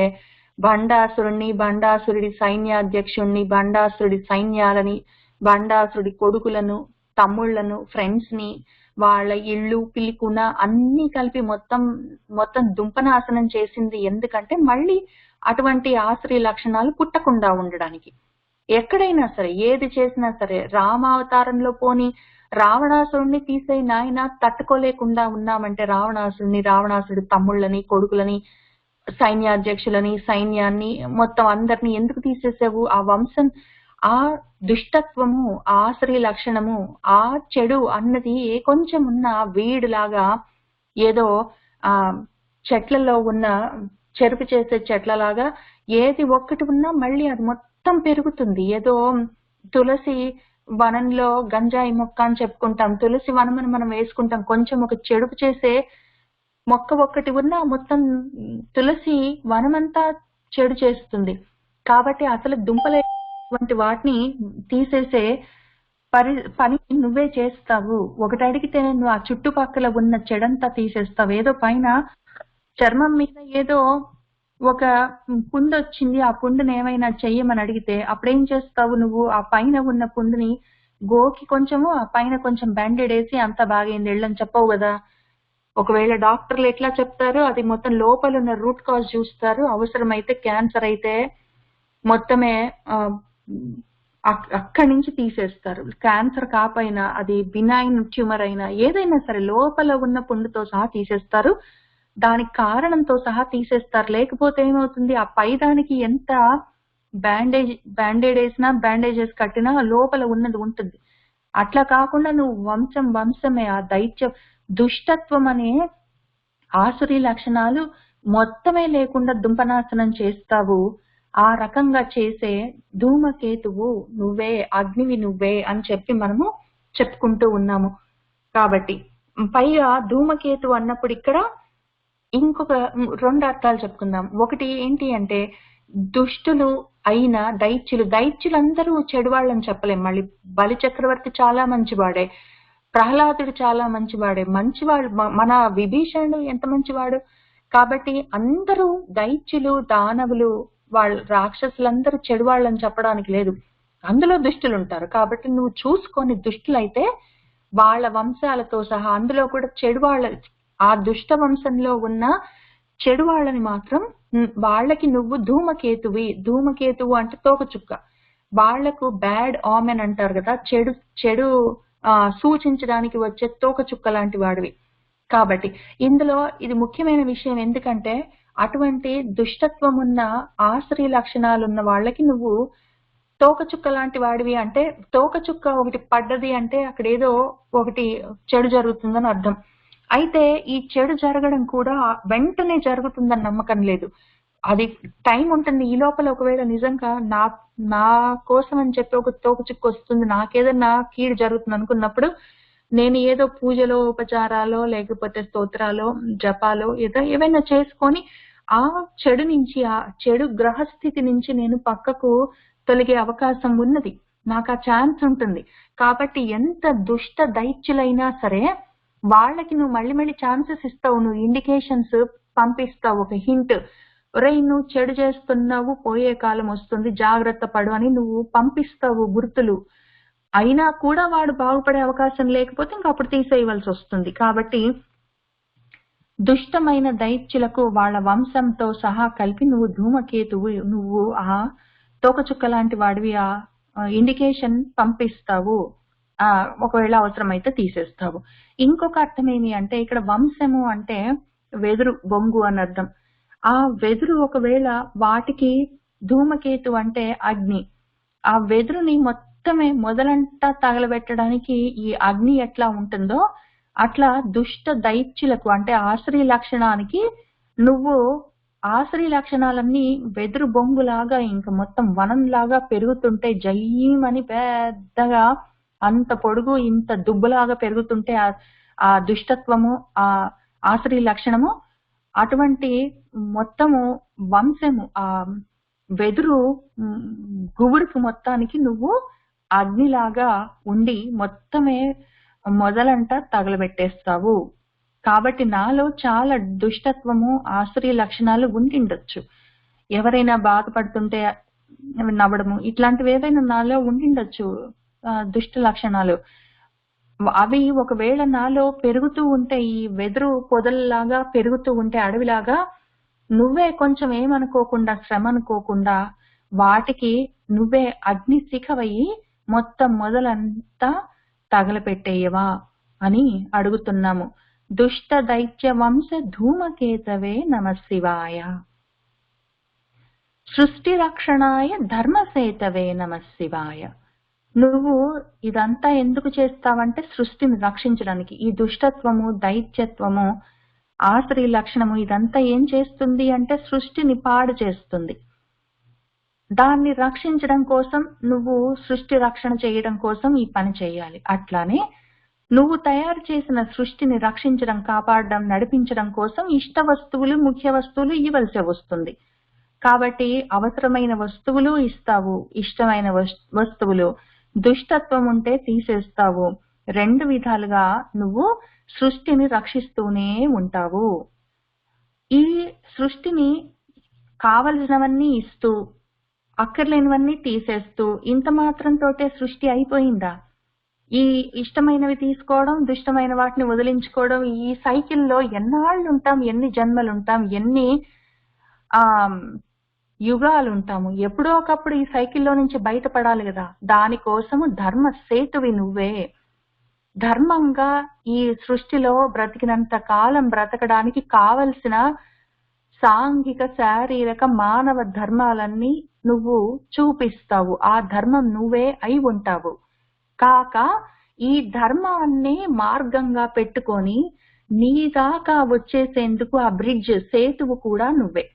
భండాసురుణ్ణి, భండాసురుడి సైన్యాధ్యక్షుణ్ణి, భండాసురుడి సైన్యాలని, భండాసురుడి కొడుకులను, తమ్ముళ్లను, ఫ్రెండ్స్ ని, వాళ్ళ ఇళ్ళు పిలికున అన్ని కలిపి మొత్తం దుంపనాశనం చేసింది. ఎందుకంటే మళ్ళీ అటువంటి ఆశ్రీ లక్షణాలు పుట్టకుండా ఉండడానికి. ఎక్కడైనా సరే ఏది చేసినా సరే రామావతారంలో పోని రావణాసురుణ్ణి తీసే నాయన తట్టుకోలేకుండా ఉన్నామంటే రావణాసురుడి తమ్ముళ్ళని, కొడుకులని సైన్యాధ్యక్షులని, సైన్యాన్ని మొత్తం అందరిని ఎందుకు తీసేసావు? ఆ వంశం, ఆ దుష్టత్వము, ఆ స్త్రీ లక్షణము, ఆ చెడు అన్నది కొంచెం ఉన్న వీడులాగా ఏదో ఆ చెట్లలో ఉన్న చెరుపు చేసే చెట్లలాగా ఏది ఒక్కటి ఉన్నా మళ్ళీ అది మొత్తం పెరుగుతుంది. ఏదో తులసి వనంలో గంజాయి మొక్క అని చెప్పుకుంటాం, తులసి వనమని మనం వేసుకుంటాం. కొంచెం ఒక చెడుపు చేసే మొక్క ఒక్కటి ఉన్నా మొత్తం తులసి వనమంతా చెడు చేస్తుంది. కాబట్టి అసలు దుంపలేటువంటి వాటిని తీసేసే పని నువ్వే చేస్తావు. ఒకటి అడిగితే నువ్వు ఆ చుట్టుపక్కల ఉన్న చెడంతా తీసేస్తావు. ఏదో పైన చర్మం మీద ఏదో ఒక పుండు వచ్చింది, ఆ పుండుని ఏమైనా చెయ్యమని అడిగితే అప్పుడేం చేస్తావు నువ్వు? ఆ పైన ఉన్న పుండుని గోకి కొంచెము, ఆ పైన కొంచెం బ్యాండేడ్ వేసి అంతా బాగైంది వెళ్ళని చెప్పవు కదా. ఒకవేళ డాక్టర్లు ఎట్లా చెప్తారు, అది మొత్తం లోపల ఉన్న రూట్ కాజ్ చూస్తారు. అవసరమైతే క్యాన్సర్ అయితే మొత్తమే అక్కడి నుంచి తీసేస్తారు. క్యాన్సర్ కాపైనా, అది బినైన్ ట్యూమర్ అయినా, ఏదైనా సరే లోపల ఉన్న పుండుతో సహా తీసేస్తారు. దానికి కారణంతో సహా తీసేస్తారు. లేకపోతే ఏమవుతుంది, ఆ పై దానికి ఎంత బ్యాండేడ్ వేసినా, బ్యాండేజెస్ కట్టినా లోపల ఉన్నది ఉంటుంది. అట్లా కాకుండా నువ్వు వంశమే ఆ దైత్యం, దుష్టత్వం అనే ఆసురీ లక్షణాలు మొత్తమే లేకుండా దుంపనాశనం చేస్తావు. ఆ రకంగా చేసే ధూమకేతువు నువ్వే, అగ్నివి నువ్వే అని చెప్పి మనము చెప్పుకుంటూ ఉన్నాము. కాబట్టి పైగా ధూమకేతు అన్నప్పుడు ఇక్కడ ఇంకొక 2 అర్థాలు చెప్పుకుందాం. ఒకటి ఏంటి అంటే దుష్టులు అయిన దైత్యులందరూ చెడువాళ్ళని చెప్పలేం. మళ్ళీ బలి చక్రవర్తి చాలా మంచివాడే, ప్రహ్లాదుడు చాలా మంచివాడే, మంచివాడు. మన విభీషణుడు ఎంత మంచివాడు. కాబట్టి అందరూ దైత్యులు, దానవులు, వాళ్ళ రాక్షసులందరూ చెడువాళ్ళని చెప్పడానికి లేదు. అందులో దుష్టులు ఉంటారు. కాబట్టి నువ్వు చూసుకొని దుష్టులైతే వాళ్ళ వంశాలతో సహా అందులో కూడా చెడువాళ్ళ, ఆ దుష్ట వంశంలో ఉన్న చెడు వాళ్ళని మాత్రం వాళ్ళకి నువ్వు ధూమకేతువు అంటే తోకచుక్క. వాళ్లకు బ్యాడ్ ఆమెన్ అంటారు కదా, చెడు సూచించడానికి వచ్చే తోకచుక్క లాంటి వాడివి. కాబట్టి ఇందులో ఇది ముఖ్యమైన విషయం. ఎందుకంటే అటువంటి దుష్టత్వం ఉన్న ఆశ్రీ లక్షణాలున్న వాళ్ళకి నువ్వు తోకచుక్క లాంటి వాడివి. అంటే తోకచుక్క ఒకటి పడ్డది అంటే అక్కడ ఏదో ఒకటి చెడు జరుగుతుందని అర్థం. అయితే ఈ చెడు జరగడం కూడా వెంటనే జరుగుతుందని నమ్మకం లేదు. అది టైం ఉంటుంది. ఈ లోపల ఒకవేళ నిజంగా నా కోసం అని చెప్పి ఒక తోకచుక్క వస్తుంది, నాకేదన్నా కీడు జరుగుతుంది అనుకున్నప్పుడు నేను ఏదో పూజలో, ఉపచారాలో, లేకపోతే స్తోత్రాలో, జపాలో ఏవైనా చేసుకొని ఆ చెడు నుంచి, ఆ చెడు గ్రహస్థితి నుంచి నేను పక్కకు తొలగే అవకాశం ఉన్నది. నాకు ఆ ఛాన్స్ ఉంటుంది. కాబట్టి ఎంత దుష్ట దైత్యులైనా సరే వాళ్ళకి నువ్వు మళ్ళీ ఛాన్సెస్ ఇస్తావు. నువ్వు ఇండికేషన్స్ పంపిస్తావు, ఒక హింట్, ఒరేయ్ నువ్వు చెడు చేస్తున్నావు, పోయే కాలం వస్తుంది, జాగ్రత్త పడు అని నువ్వు పంపిస్తావు గుర్తులు. అయినా కూడా వాడు బాగుపడే అవకాశం లేకపోతే ఇంకా అప్పుడు తీసేయవలసి వస్తుంది. కాబట్టి దుష్టమైన దైత్యులకు వాళ్ళ వంశంతో సహా కలిపి నువ్వు ధూమకేతువు, నువ్వు ఆ తోకచుక్క లాంటి వాడివి, ఆ ఇండికేషన్ పంపిస్తావు. ఒకవేళ అవసరమైతే తీసేస్తావు. ఇంకొక అర్థం ఏమి అంటే ఇక్కడ వంశము అంటే వెదురు, బొంగు అని అర్థం. ఆ వెదురు ఒకవేళ వాటికి ధూమకేతు అంటే అగ్ని, ఆ వెదురుని మొత్తమే మొదలంతా తగలబెట్టడానికి ఈ అగ్ని ఎట్లా ఉంటుందో అట్లా దుష్ట దైత్యులకు అంటే ఆశ్రీ లక్షణానికి నువ్వు ఆశ్రీ లక్షణాలన్నీ వెదురు బొంగులాగా ఇంకా మొత్తం వనంలాగా పెరుగుతుంటే, జయ్యమని పెద్దగా అంత పొడుగు ఇంత దుబ్బులాగా పెరుగుతుంటే ఆ దుష్టత్వము, ఆ ఆశ్రీ లక్షణము, అటువంటి మొత్తము వంశము, ఆ వెదురు గుబురుకు మొత్తానికి నువ్వు అగ్నిలాగా ఉండి మొత్తమే మొదలంట తగలబెట్టేస్తావు. కాబట్టి నాలో చాలా దుష్టత్వము, ఆశ్రీ లక్షణాలు ఉండిండొచ్చు. ఎవరైనా బాధపడుతుంటే నవ్వడము, ఇట్లాంటివి ఏవైనా నాలో ఉండిండొచ్చు దుష్ట లక్షణాలు. అవి ఒకవేళ నాలో పెరుగుతూ ఉంటే, ఈ వెదురు పొదల్లాగా పెరుగుతూ ఉంటే అడవిలాగా, నువ్వే కొంచెం ఏమనుకోకుండా, శ్రమ అనుకోకుండా వాటికి నువ్వే అగ్ని శిఖవయ్యి మొత్తం మొదలంతా తగలపెట్టేయవా అని అడుగుతున్నాము. దుష్ట దైత్య వంశ ధూమకేతవే నమ శివాయ. సృష్టి రక్షణాయ ధర్మసేతవే నమః శివాయ. నువ్వు ఇదంతా ఎందుకు చేస్తావంటే సృష్టిని రక్షించడానికి. ఈ దుష్టత్వము, దైత్యత్వము, ఆశ్రీ లక్షణము ఇదంతా ఏం చేస్తుంది అంటే సృష్టిని పాడు చేస్తుంది. దాన్ని రక్షించడం కోసం నువ్వు సృష్టి రక్షణ చేయడం కోసం ఈ పని చేయాలి. అట్లానే నువ్వు తయారు చేసిన సృష్టిని రక్షించడం, కాపాడడం, నడిపించడం కోసం ఇష్ట వస్తువులు, ముఖ్య వస్తువులు ఇవ్వాల్సి వస్తుంది. కాబట్టి అవసరమైన వస్తువులు ఇస్తావు, ఇష్టమైన వస్తువులు, దుష్టత్వం ఉంటే తీసేస్తావు. రెండు విధాలుగా నువ్వు సృష్టిని రక్షిస్తూనే ఉంటావు. ఈ సృష్టిని కావలసినవన్నీ ఇస్తూ అక్కర్లేనివన్నీ తీసేస్తూ ఇంత మాత్రంతోటే సృష్టి అయిపోయిందా? ఈ ఇష్టమైనవి తీసుకోవడం, దుష్టమైన వాటిని వదిలించుకోవడం, ఈ సైకిల్లో ఎన్నాళ్ళు ఉంటాం, ఎన్ని జన్మలు ఉంటాం, ఎన్ని యుగాలు ఉంటాము. ఎప్పుడో ఒకప్పుడు ఈ సైకిల్లో నుంచి బయటపడాలి కదా. దానికోసము ధర్మ సేతువి నువ్వే. ధర్మంగా ఈ సృష్టిలో బ్రతికినంత కాలం బ్రతకడానికి కావలసిన సాంఘిక, శారీరక, మానవ ధర్మాలన్నీ నువ్వు చూపిస్తావు. ఆ ధర్మం నువ్వే అయి ఉంటావు. కాక ఈ ధర్మాన్ని మార్గంగా పెట్టుకొని నీ దాకా వచ్చేసేందుకు ఆ బ్రిడ్జ్, సేతువు కూడా నువ్వే.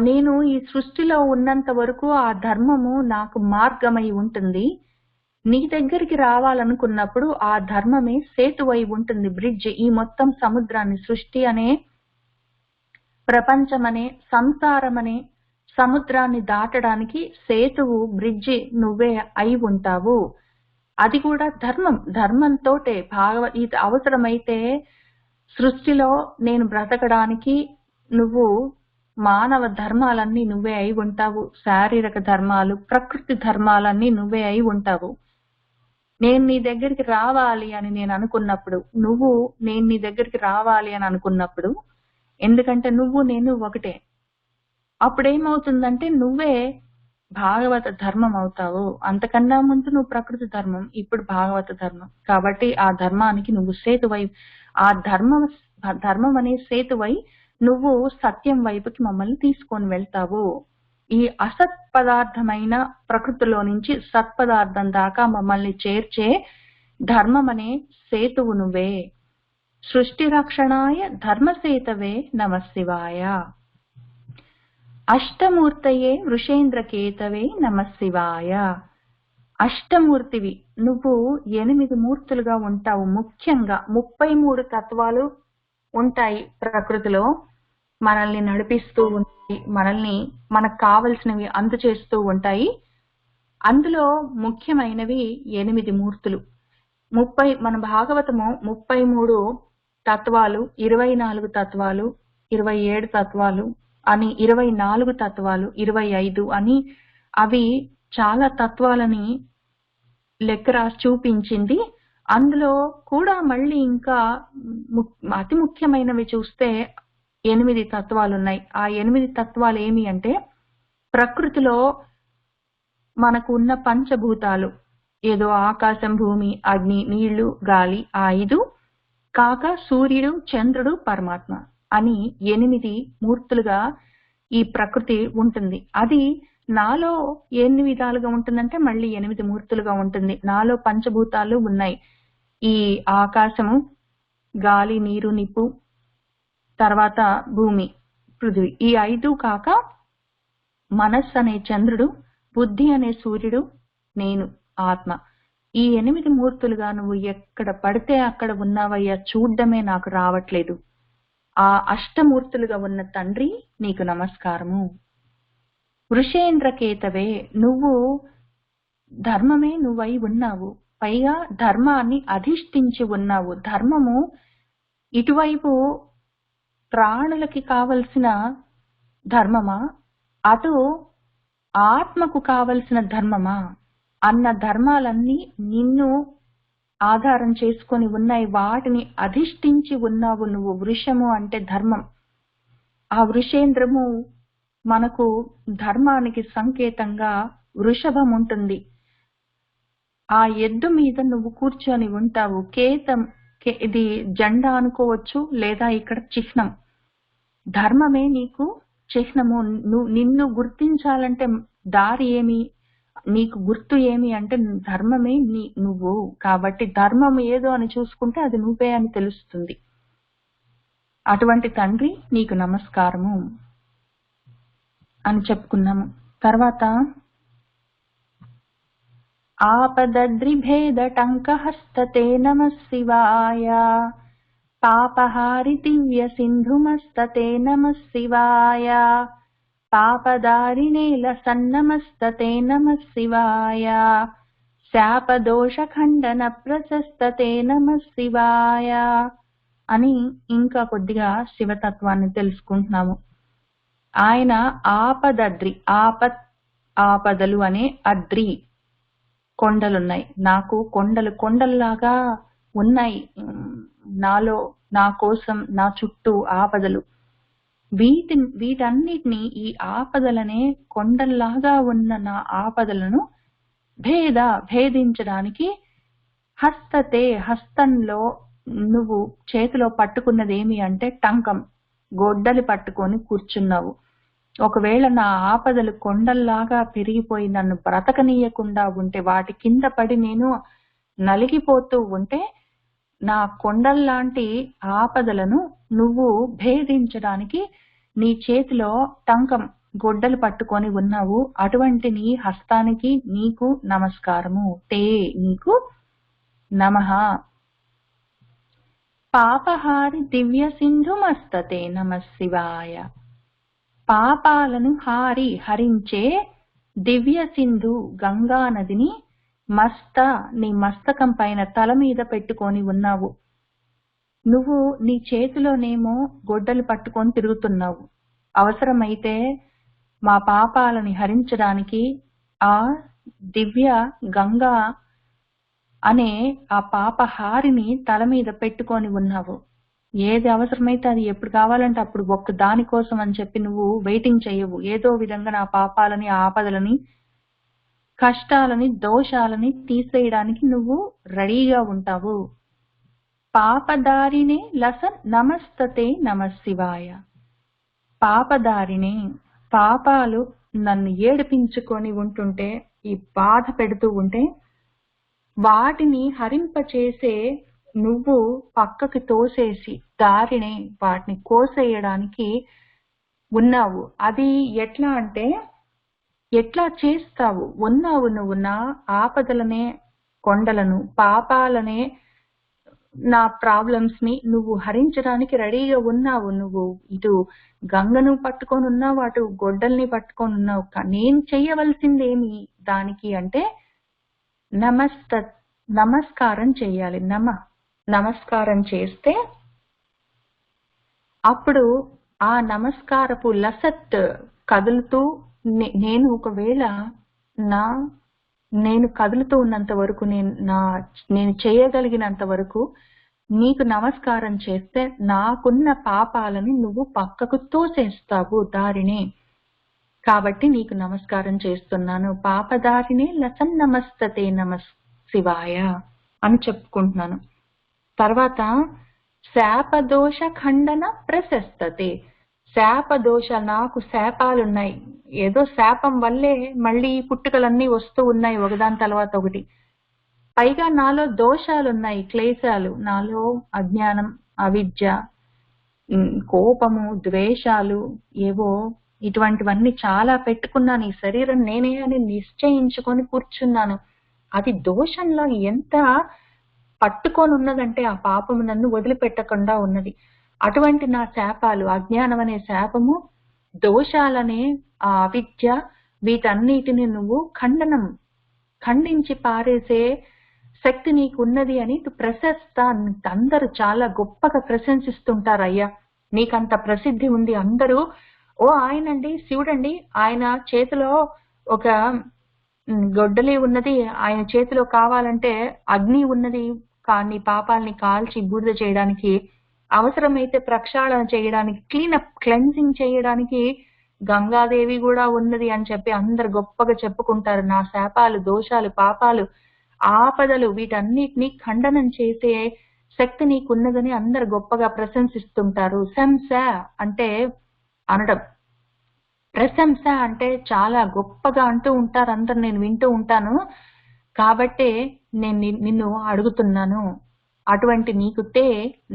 నేను ఈ సృష్టిలో ఉన్నంత వరకు ఆ ధర్మము నాకు మార్గమై ఉంటుంది. నీ దగ్గరికి రావాలనుకున్నప్పుడు ఆ ధర్మమే సేతువై ఉంటుంది, బ్రిడ్జ్. ఈ మొత్తం సముద్రాన్ని, సృష్టి అనే, ప్రపంచమనే, సంసారమనే సముద్రాన్ని దాటడానికి సేతువు, బ్రిడ్జి నువ్వే అయి ఉంటావు. అది కూడా ధర్మంతోటే. భగవద్గీత అవసరమైతే సృష్టిలో నేను బ్రతకడానికి నువ్వు మానవ ధర్మాలన్నీ నువ్వే అయి ఉంటావు. శారీరక ధర్మాలు, ప్రకృతి ధర్మాలన్నీ నువ్వే అయి ఉంటావు. నేను నీ దగ్గరికి రావాలి అని నేను అనుకున్నప్పుడు, నేను నీ దగ్గరికి రావాలి అని అనుకున్నప్పుడు, ఎందుకంటే నువ్వు నేను ఒకటే, అప్పుడేమవుతుందంటే నువ్వే భాగవత ధర్మం అవుతావు. అంతకన్నా ముందు నువ్వు ప్రకృతి ధర్మం, ఇప్పుడు భాగవత ధర్మం. కాబట్టి ఆ ధర్మానికి నువ్వు సేతువై, ఆ ధర్మం అనే సేతువై నువ్వు సత్యం వైపుకి మమ్మల్ని తీసుకొని వెళ్తావు. ఈ అసత్ పదార్థమైన ప్రకృతిలో నుంచి సత్పదార్థం దాకా మమ్మల్ని చేర్చే ధర్మం అనే సేతువు నువ్వే. సృష్టి రక్షణాయ ధర్మసేతవే నమః శివాయ. అష్టమూర్తయే వృషేంద్రకేతవే నమః శివాయ. అష్టమూర్తివి నువ్వు. 8 మూర్తులుగా ఉంటావు. ముఖ్యంగా 33 తత్వాలు ఉంటాయి ప్రకృతిలో. మనల్ని నడిపిస్తూ ఉంటాయి, మనకు కావలసినవి అందచేస్తూ ఉంటాయి. అందులో ముఖ్యమైనవి 8 మూర్తులు. మన భాగవతము 33 తత్వాలు, 24 తత్వాలు, 27 తత్వాలు అని, 24 తత్వాలు, 25 అని, అవి చాలా తత్వాలని లెక్క రాసి చూపించింది. అందులో కూడా మళ్ళీ ఇంకా అతి ముఖ్యమైనవి చూస్తే 8 తత్వాలు ఉన్నాయి. ఆ 8 తత్వాలు ఏమి అంటే, ప్రకృతిలో మనకు ఉన్న పంచభూతాలు, ఏదో ఆకాశం, భూమి, అగ్ని, నీళ్లు, గాలి, ఆ 5 కాక సూర్యుడు, చంద్రుడు, పరమాత్మ అని 8 మూర్తులుగా ఈ ప్రకృతి ఉంటుంది. అది నాలో ఎన్ని విధాలుగా ఉంటుందంటే మళ్ళీ 8 మూర్తులుగా ఉంటుంది. నాలో పంచభూతాలు ఉన్నాయి. ఈ ఆకాశము, గాలి, నీరు, నిప్పు, తర్వాత భూమి, పృథివీ, ఈ 5 కాక మనస్సు అనే చంద్రుడు, బుద్ధి అనే సూర్యుడు, నేను ఆత్మ. ఈ 8 మూర్తులుగా నువ్వు ఎక్కడ పడితే అక్కడ ఉన్నావయ్యా, చూడ్డమే నాకు రావట్లేదు. ఆ అష్టమూర్తులుగా ఉన్న తండ్రి నీకు నమస్కారము. వృషేంద్రకేతవే, నువ్వు ధర్మమే నువ్వై ఉన్నావు. పైగా ధర్మాన్ని అధిష్ఠించి ఉన్నావు. ధర్మము ఇటువైపు ప్రాణులకి కావలసిన ధర్మమా, అటు ఆత్మకు కావలసిన ధర్మమా అన్న ధర్మాలన్నీ నిన్ను ఆధారం చేసుకొని ఉన్నాయి. వాటిని అధిష్ఠించి ఉన్నావు నువ్వు. వృషము అంటే ధర్మం. ఆ వృషేంద్రము మనకు ధర్మానికి సంకేతంగా వృషభం ఉంటుంది. ఆ ఎద్దు మీద నువ్వు కూర్చొని ఉంటావు. కేతం, ఇది జెండా అనుకోవచ్చు, లేదా ఇక్కడ చిహ్నం. ధర్మమే నీకు చిహ్నము. నిన్ను గుర్తించాలంటే దారి ఏమి, నీకు గుర్తు ఏమి అంటే ధర్మమే నువ్వు. కాబట్టి ధర్మం ఏదో అని చూసుకుంటే అది నువ్వే అని తెలుస్తుంది. అటువంటి తండ్రి నీకు నమస్కారము అని చెప్పుకున్నాము. తర్వాత ఆపదద్రిభేదటంకహస్తతే నమః శివాయ, పాపహారి దివ్య సింధుమస్తతే నమః శివాయ, పాపదారిణే లసన్నమస్తతే నమః శివాయ, శాపదోషఖండన ప్రశస్తతే నమః శివాయ అని ఇంకా కొద్దిగా శివతత్వాన్ని తెలుసుకుంటున్నాము. ఆయన ఆపదద్రి, ఆపదలు అనే అద్రి, కొండలున్నాయి. నాకు కొండల్లాగా ఉన్నాయి నాలో, నా కోసం, నా చుట్టూ ఆపదలు. వీటన్నిటినీ, ఈ ఆపదలనే కొండల్లాగా ఉన్న నా ఆపదలను భేదించడానికి హస్తతే, హస్తంలో నువ్వు చేతిలో పట్టుకున్నది ఏమి అంటే టంకం, గొడ్డలి పట్టుకొని కూర్చున్నావు. ఒకవేళ నా ఆపదలు కొండల్లాగా పెరిగిపోయి నన్ను బ్రతకనీయకుండా ఉంటే, వాటి కింద పడి నేను నలిగిపోతూ ఉంటే, నా కొండల్లాంటి ఆపదలను నువ్వు భేదించడానికి నీ చేతిలో టంకం, గొడ్డలు పట్టుకొని ఉన్నావు. అటువంటి నీ హస్తానికి నీకు నమస్కారము. తే నీకు నమః. పాపహారి దివ్య సింధుమస్తతే నమః శివాయ. పాపాలను హరించే దివ్య సింధు, గంగా నదిని నీ మస్తకం పైన, తల మీద పెట్టుకొని ఉన్నావు. నువ్వు నీ చేతిలోనేమో గొడ్డలు పట్టుకొని తిరుగుతున్నావు. అవసరమైతే మా పాపాలని హరించడానికి ఆ దివ్య గంగా అనే ఆ పాపహారిని తల మీద పెట్టుకొని ఉన్నావు. ఏది అవసరమైతే అది ఎప్పుడు కావాలంటే అప్పుడు ఒక్క దానికోసం అని చెప్పి నువ్వు వెయిటింగ్ చేయవు. ఏదో విధంగా నా పాపాలని, ఆపదలని, కష్టాలని, దోషాలని తీసేయడానికి నువ్వు రెడీగా ఉంటావు. పాపదారినే లసన్ నమస్తతే నమః శివాయ. పాపదారినే, పాపాలు నన్ను ఏడిపించుకొని ఉంటుంటే, ఈ బాధ పెడుతూ ఉంటే, వాటిని హరింపచేసే నువ్వు పక్కకి తోసేసి, దారినే వాటిని కోసేయడానికి ఉన్నావు. అది ఎట్లా అంటే, ఎట్లా చేస్తావు? ఉన్నావు నువ్వు నా ఆపదలనే, కొండలను, పాపాలనే, నా ప్రాబ్లమ్స్ ని నువ్వు హరించడానికి రెడీగా ఉన్నావు. నువ్వు ఇటు గంగను పట్టుకొని ఉన్నావు, అటు గొడ్డల్ని పట్టుకొని ఉన్నావు. నేను చెయ్యవలసిందేమి దానికి అంటే నమస్కారం చేయాలి. నమస్కారం చేస్తే అప్పుడు ఆ నమస్కారపు లసత్ కదులుతూ, నేను ఒకవేళ నేను కదులుతూ ఉన్నంత వరకు, నేను చేయగలిగినంత వరకు నీకు నమస్కారం చేస్తే నాకున్న పాపాలని నువ్వు పక్కకు తోసేస్తావు దారినే. కాబట్టి నీకు నమస్కారం చేస్తున్నాను. పాపదారినే లసన్ నమస్తతే నమః శివాయ అని చెప్పుకుంటున్నాను. తర్వాత శాపదోష ఖండన ప్రశస్తతే. శాపదోషాలు, నాకు శాపాలున్నాయి, ఏదో శాపం వల్లే మళ్ళీ పుట్టుకలన్నీ వస్తూ ఉన్నాయి ఒకదాని తర్వాత ఒకటి. పైగా నాలో దోషాలున్నాయి, క్లేశాలు, నాలో అజ్ఞానం, అవిద్య, కోపము, ద్వేషాలు, ఏవో ఇటువంటివన్నీ చాలా పెట్టుకున్నాను. ఈ శరీరం నేనే అని నిశ్చయించుకొని కూర్చున్నాను. అది దోషంలో ఎంత పట్టుకొని ఉన్నదంటే ఆ పాపము నన్ను వదిలిపెట్టకుండా ఉన్నది. అటువంటి నా శాపాలు, అజ్ఞానం అనే శాపము, దోషాలనే ఆ అవిద్య, వీటన్నిటిని నువ్వు ఖండించి పారేసే శక్తి నీకు ఉన్నది అని ప్రశస్త. అందరూ చాలా గొప్పగా ప్రశంసిస్తుంటారు. అయ్యా నీకంత ప్రసిద్ధి ఉంది, అందరూ ఓ ఆయనండి, శివుడండి, ఆయన చేతిలో ఒక గొడ్డలి ఉన్నది, ఆయన చేతిలో కావాలంటే అగ్ని ఉన్నది, కానీ పాపాలని కాల్చి బూడిద చేయడానికి, అవసరమైతే ప్రక్షాళన చేయడానికి, క్లెన్సింగ్ చేయడానికి గంగాదేవి కూడా ఉన్నది అని చెప్పి అందరు గొప్పగా చెప్పుకుంటారు. నా శాపాలు, దోషాలు, పాపాలు, ఆపదలు, వీటన్నిటిని ఖండనం చేసే శక్తి నీకున్నదని అందరు గొప్పగా ప్రశంసిస్తుంటారు. శంస అంటే అనడం, ప్రశంస అంటే చాలా గొప్పగా అంటూ ఉంటారు అందరు, నేను వింటూ ఉంటాను. కాబట్టే నేను నిన్ను అడుగుతున్నాను. అటువంటి నీకు తే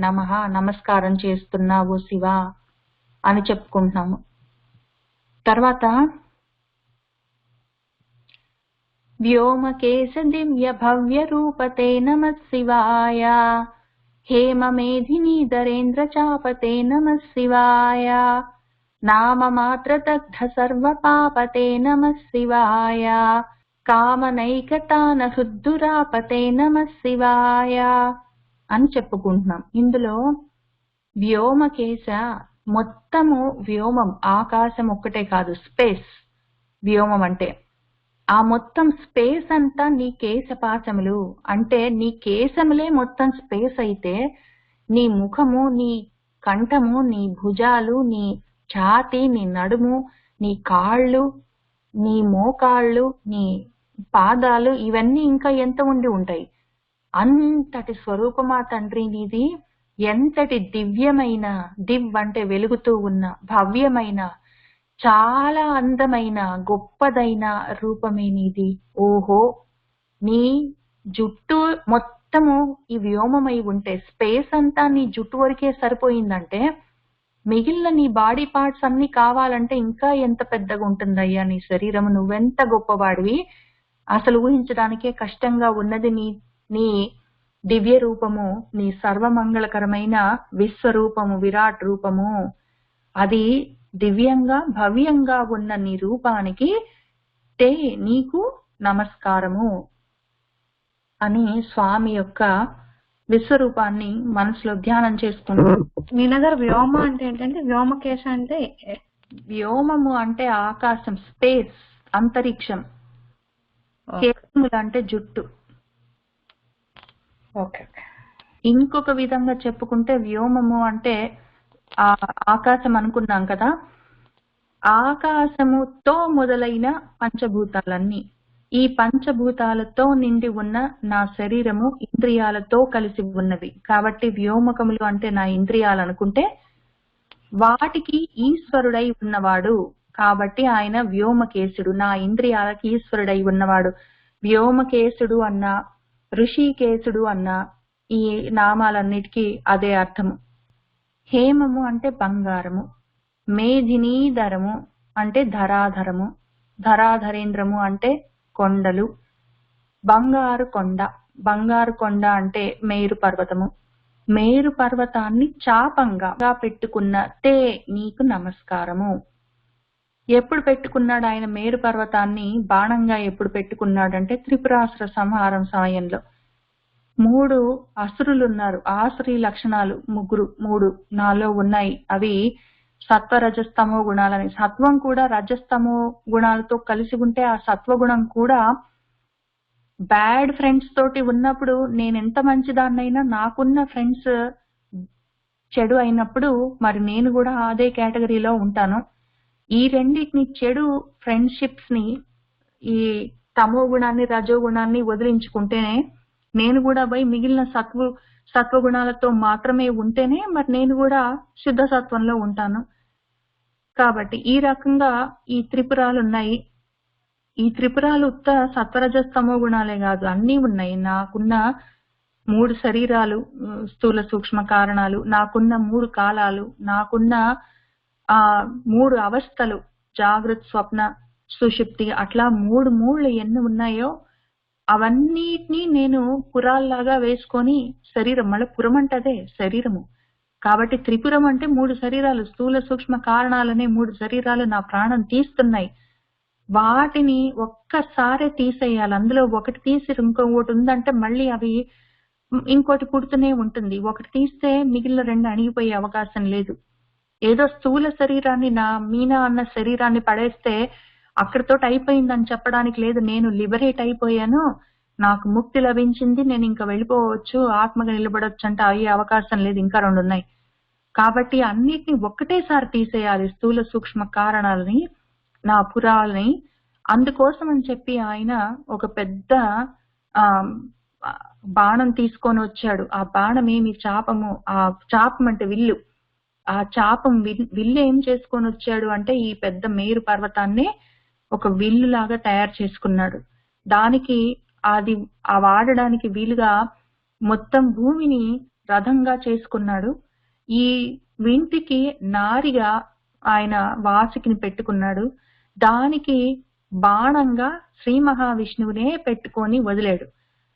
నమః, నమస్కారం చేస్తున్నావు శివ అని చెప్పుకుంటున్నాము. తర్వాత వ్యోమకేశ దివ్య భవ్య రూపతే నమః శివాయ, హేమ మేధినీధరేంద్ర చాపతే నమః శివాయ, నామ మాత్ర దగ్ధ సర్వ పాపతే నమః శివాయ, కామనైకతాన హృద్దురాపతే నమః శివాయ అని చెప్పుకుంటున్నాం. ఇందులో వ్యోమకేశ మొత్తము వ్యోమం, ఆకాశం ఒక్కటే కాదు, స్పేస్. వ్యోమం అంటే ఆ మొత్తం స్పేస్ అంతా నీ కేశపాశములు, అంటే నీ కేశములే మొత్తం స్పేస్ అయితే నీ ముఖము, నీ కంఠము, నీ భుజాలు, నీ ఛాతి, నీ నడుము, నీ కాళ్ళు, నీ మోకాళ్ళు, నీ పాదాలు, ఇవన్నీ ఇంకా ఎంత ఉండి ఉంటాయి. అంతటి స్వరూపమా తండ్రి నీది. ఎంతటి దివ్యమైన, దివ్ అంటే వెలుగుతూ ఉన్న, భవ్యమైన, చాలా అందమైన, గొప్పదైన రూపమే నీది. ఓహో, నీ జుట్టు మొత్తము ఈ వ్యోమమై ఉంటే, స్పేస్ అంతా నీ జుట్టు వరకే సరిపోయిందంటే మిగిలిన నీ బాడీ పార్ట్స్ అన్ని కావాలంటే ఇంకా ఎంత పెద్దగా ఉంటుందయ్యా నీ శరీరము. నువ్వెంత గొప్పవాడివి, అసలు ఊహించడానికే కష్టంగా ఉన్నది నీ దివ్య రూపము, నీ సర్వమంగళకరమైన విశ్వరూపము, విరాట్ రూపము. అది దివ్యంగా భవ్యంగా ఉన్న నీ రూపానికి తే నీకు నమస్కారము అని స్వామి యొక్క విశ్వరూపాన్ని మనసులో ధ్యానం చేసుకుంటాం. మీనగారు వ్యోమ అంటే ఏంటంటే, వ్యోమకేశ అంటే వ్యోమము అంటే ఆకాశం, స్పేస్, అంతరిక్షం. కేశములు అంటే జుట్టు. ఓకే. ఇంకొక విధంగా చెప్పుకుంటే వ్యోమము అంటే ఆకాశం అనుకున్నాం కదా, ఆకాశముతో మొదలైన పంచభూతాలన్నీ, ఈ పంచభూతాలతో నిండి ఉన్న నా శరీరము ఇంద్రియాలతో కలిసి ఉన్నది. కాబట్టి వ్యోమకములు అంటే నా ఇంద్రియాలు అనుకుంటే వాటికి ఈశ్వరుడై ఉన్నవాడు. కాబట్టి ఆయన వ్యోమకేశుడు, నా ఇంద్రియాలకి ఈశ్వరుడై ఉన్నవాడు. వ్యోమకేశుడు అన్న, ఋషికేశుడు అన్న ఈ నామాలన్నిటికీ అదే అర్థము. హేమము అంటే బంగారము, మేధినీధరము అంటే ధరాధరము, ధరాధరేంద్రము అంటే కొండలు, బంగారు కొండ, బంగారు కొండ అంటే మేరు పర్వతము, మేరు పర్వతాన్ని చాపంగా పెట్టుకున్న తే నీకు నమస్కారము. ఎప్పుడు పెట్టుకున్నాడు ఆయన మేరు పర్వతాన్ని బాణంగా? ఎప్పుడు పెట్టుకున్నాడంటే త్రిపురాసుర సంహారం సమయంలో. 3 అసురులు ఉన్నారు, ఆసురీ లక్షణాలు మూడు నాలో ఉన్నాయి. అవి సత్వరజస్తమో గుణాలని. సత్వం కూడా రజస్తమో గుణాలతో కలిసి ఉంటే ఆ సత్వగుణం కూడా బ్యాడ్ ఫ్రెండ్స్ తోటి ఉన్నప్పుడు నేను ఎంత మంచిదాన్నైనా నాకున్న ఫ్రెండ్స్ చెడు అయినప్పుడు మరి నేను కూడా అదే కేటగిరీలో ఉంటాను. ఈ రెండింటిని, చెడు ఫ్రెండ్షిప్స్ ని, ఈ తమో గుణాన్ని రజో గుణాన్ని వదిలించుకుంటేనే నేను కూడా పోయి మిగిలిన సత్వగుణాలతో మాత్రమే ఉంటేనే మరి నేను కూడా శుద్ధ సత్వంలో ఉంటాను. కాబట్టి ఈ రకంగా ఈ త్రిపురాలు ఉన్నాయి. ఈ త్రిపురాలు ఉత్త సత్వరజస్తమో గుణాలే కాదు, అన్నీ ఉన్నాయి. నాకున్న 3 శరీరాలు, స్థూల సూక్ష్మ కారణాలు, నాకున్న 3 కాలాలు, నాకున్న 3 అవస్థలు, జాగృత్ స్వప్న సుషుప్తి, అట్లా 3 మూళ్ళు ఎన్ని ఉన్నాయో అవన్నిటినీ నేను పురాల్లాగా వేసుకొని శరీరం, మళ్ళీ పురం అంటే శరీరము. కాబట్టి త్రిపురం అంటే 3 శరీరాలు, స్థూల సూక్ష్మ కారణాలనే 3 శరీరాలు నా ప్రాణం తీస్తున్నాయి. వాటిని ఒక్కసారే తీసేయాలి. అందులో ఒకటి తీసి ఇంకొకటి ఉందంటే మళ్ళీ అవి ఇంకోటి పుడుతూనే ఉంటుంది. ఒకటి తీస్తే మిగిలిన 2 అణిగిపోయే అవకాశం లేదు. ఏదో స్థూల శరీరాన్ని, నా మీనా అన్న శరీరాన్ని పడేస్తే అక్కడితో అయిపోయిందని చెప్పడానికి లేదు. నేను లిబరేట్ అయిపోయాను, నాకు ముక్తి లభించింది, నేను ఇంకా వెళ్ళిపోవచ్చు, ఆత్మగా నిలబడొచ్చు అంటే అయ్యే అవకాశం లేదు. ఇంకా 2 ఉన్నాయి. కాబట్టి అన్నిటిని ఒక్కటేసారి తీసేయాలి, స్థూల సూక్ష్మ కారణాలని, నా పురాలని. అందుకోసం అని చెప్పి ఆయన ఒక పెద్ద బాణం తీసుకొని వచ్చాడు. ఆ బాణం ఏమి? చాపము. ఆ చాపం అంటే విల్లు. ఆ చాపం విల్లు ఏం చేసుకొని వచ్చాడు అంటే ఈ పెద్ద మేరు పర్వతాన్ని ఒక విల్లు లాగా తయారు చేసుకున్నాడు. దానికి అది ఆ వాడడానికి వీలుగా మొత్తం భూమిని రథంగా చేసుకున్నాడు. ఈ వింటికి నారిగా ఆయన వాసికిని పెట్టుకున్నాడు. దానికి బాణంగా శ్రీ మహావిష్ణువునే పెట్టుకొని వదిలాడు.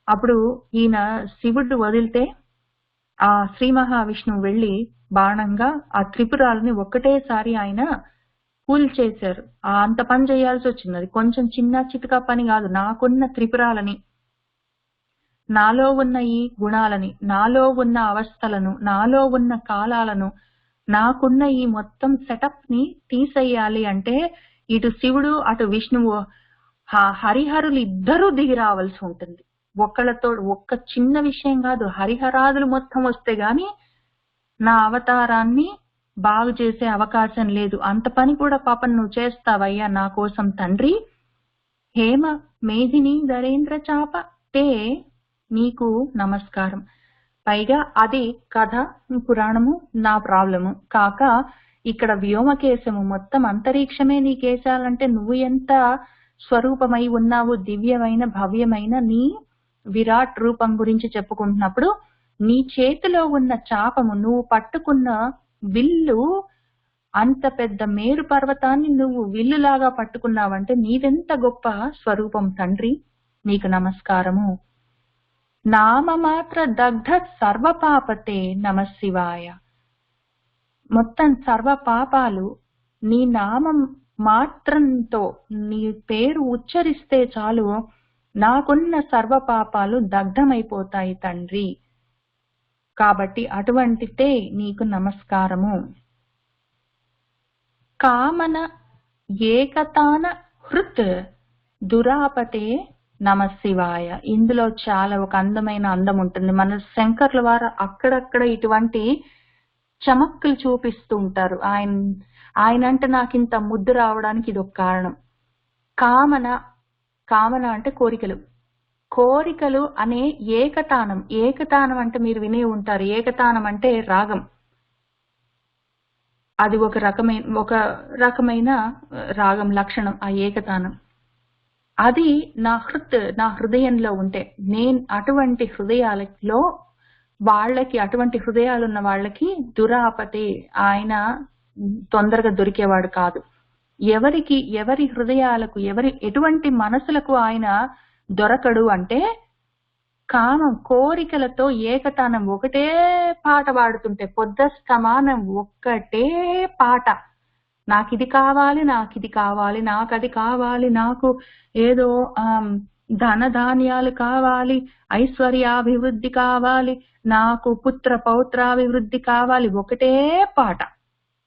అప్పుడు ఈయన శివుడు వదిలితే ఆ శ్రీ మహావిష్ణువు వెళ్లి బాణంగా ఆ త్రిపురాలని ఒక్కటేసారి ఆయన కూల్చేశారు. అంత పని చేయాల్సి వచ్చింది. అది కొంచెం చిన్న చితకా పని కాదు. నాకున్న త్రిపురాలని, నాలో ఉన్న ఈ గుణాలని, నాలో ఉన్న అవస్థలను, నాలో ఉన్న కాలాలను, నాకున్న ఈ మొత్తం సెటప్ ని తీసేయాలి అంటే ఇటు శివుడు అటు విష్ణువు హరిహరులు ఇద్దరూ దిగి రావాల్సి ఉంటుంది. ఒక్కళ్ళతో ఒక్క చిన్న విషయం కాదు, హరిహరాదులు మొత్తం వస్తే గాని నా అవతారాన్ని బాగు చేసే అవకాశం లేదు. అంత పని కూడా పాపం నువ్వు చేస్తావయ్యా నా కోసం తండ్రి. హేమ మేధిని ధరేంద్ర చాప తే నీకు నమస్కారం. పైగా అది కథ పురాణము నా ప్రాబ్లము కాక ఇక్కడ వ్యోమకేశము మొత్తం అంతరిక్షమే నీ కేశాలంటే నువ్వు ఎంత స్వరూపమై ఉన్నావు. దివ్యమైన భవ్యమైన నీ విరాట్ రూపం గురించి చెప్పుకుంటున్నప్పుడు నీ చేతిలో ఉన్న చాపము, నువ్వు పట్టుకున్న విల్లు, అంత పెద్ద మేరు పర్వతాన్ని నువ్వు విల్లులాగా పట్టుకున్నావంటే నీవెంత గొప్ప స్వరూపం తండ్రి, నీకు నమస్కారము. నామమాత్ర దగ్ధ సర్వపాపతే నమశివాయ. మొత్తం సర్వ పాపాలు నీ నామం మాత్రంతో, నీ పేరు ఉచ్చరిస్తే చాలు నాకున్న సర్వ పాపాలు దగ్ధమైపోతాయి తండ్రి. కాబట్టి అటువంటితే నీకు నమస్కారము. కామన ఏకతాన హృత్ దురాపతే నమశివాయ. ఇందులో చాలా ఒక అందమైన అందం ఉంటుంది. మన శంకర్ల వారు అక్కడక్కడ ఇటువంటి చమక్కులు చూపిస్తూ ఉంటారు. ఆయన అంటే నాకు ఇంత ముద్దు రావడానికి ఇది ఒక కారణం. కామన అంటే కోరికలు. కోరికలు అనే ఏకతానం. ఏకతానం అంటే మీరు వినే ఉంటారు. ఏకతానం అంటే రాగం. అది ఒక రకమైన రాగం లక్షణం ఆ ఏకతానం. అది నా హృదయంలో ఉంటే, నేను అటువంటి హృదయాలలో వాళ్ళకి, అటువంటి హృదయాలున్న వాళ్ళకి దురాపతే, ఆయన తొందరగా దొరికేవాడు కాదు. ఎవరి హృదయాలకు, ఎటువంటి మనసులకు ఆయన దొరకడు అంటే కామం, కోరికలతో ఏకతానం. ఒకటే పాట పాడుతుంటే పొద్దస్తమానం ఒక్కటే పాట. నాకిది కావాలి, నాకిది కావాలి, నాకది కావాలి, నాకు ఏదో ధన ధాన్యాలు కావాలి, ఐశ్వర్యాభివృద్ధి కావాలి, నాకు పుత్ర పౌత్రాభివృద్ధి కావాలి. ఒకటే పాట.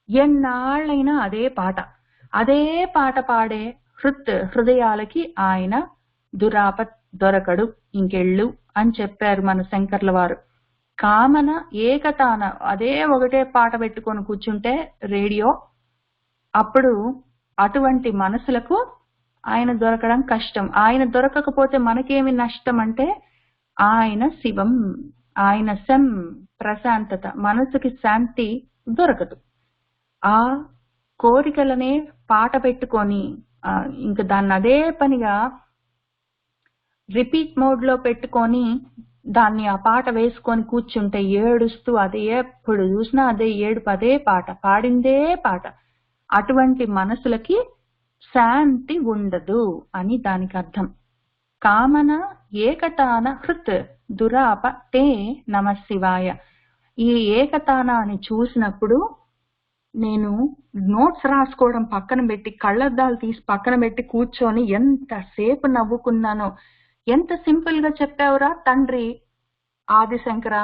ఎన్నాళ్ళైనా అదే పాట. అదే పాట పాడే హృదయాలకి ఆయన దొరకడు, ఇంకెళ్ళు అని చెప్పారు మన శంకర్ల వారు. కామన ఏకతాన, అదే ఒకటే పాట పెట్టుకొని కూర్చుంటే రేడియో, అప్పుడు అటువంటి మనసులకు ఆయన దొరకడం కష్టం. ఆయన దొరకకపోతే మనకేమి నష్టం అంటే ఆయన శివం, ఆయన ప్రశాంతత, మనసుకి శాంతి దొరకదు. ఆ కోరికలనే పాట పెట్టుకొని ఇంకా దాన్ని అదే పనిగా రిపీట్ మోడ్ లో పెట్టుకొని దాన్ని ఆ పాట వేసుకొని కూర్చుంటే ఏడుస్తూ అదే, ఎప్పుడు చూసినా అదే ఏడుపు, అదే పాట, పాడిందే పాట. అటువంటి మనసులకి శాంతి ఉండదు అని దానికి అర్థం. కామన ఏకతాన హృత్ దురాప తే నమశివాయ. ఈ ఏకతానాన్ని చూసినప్పుడు నేను నోట్స్ రాసుకోవడం పక్కన పెట్టి, కళ్ళద్దాలు తీసి పక్కన పెట్టి కూర్చొని ఎంతసేపు నవ్వుకున్నానో. ఎంత సింపుల్ గా చెప్పావురా తండ్రి ఆదిశంకర.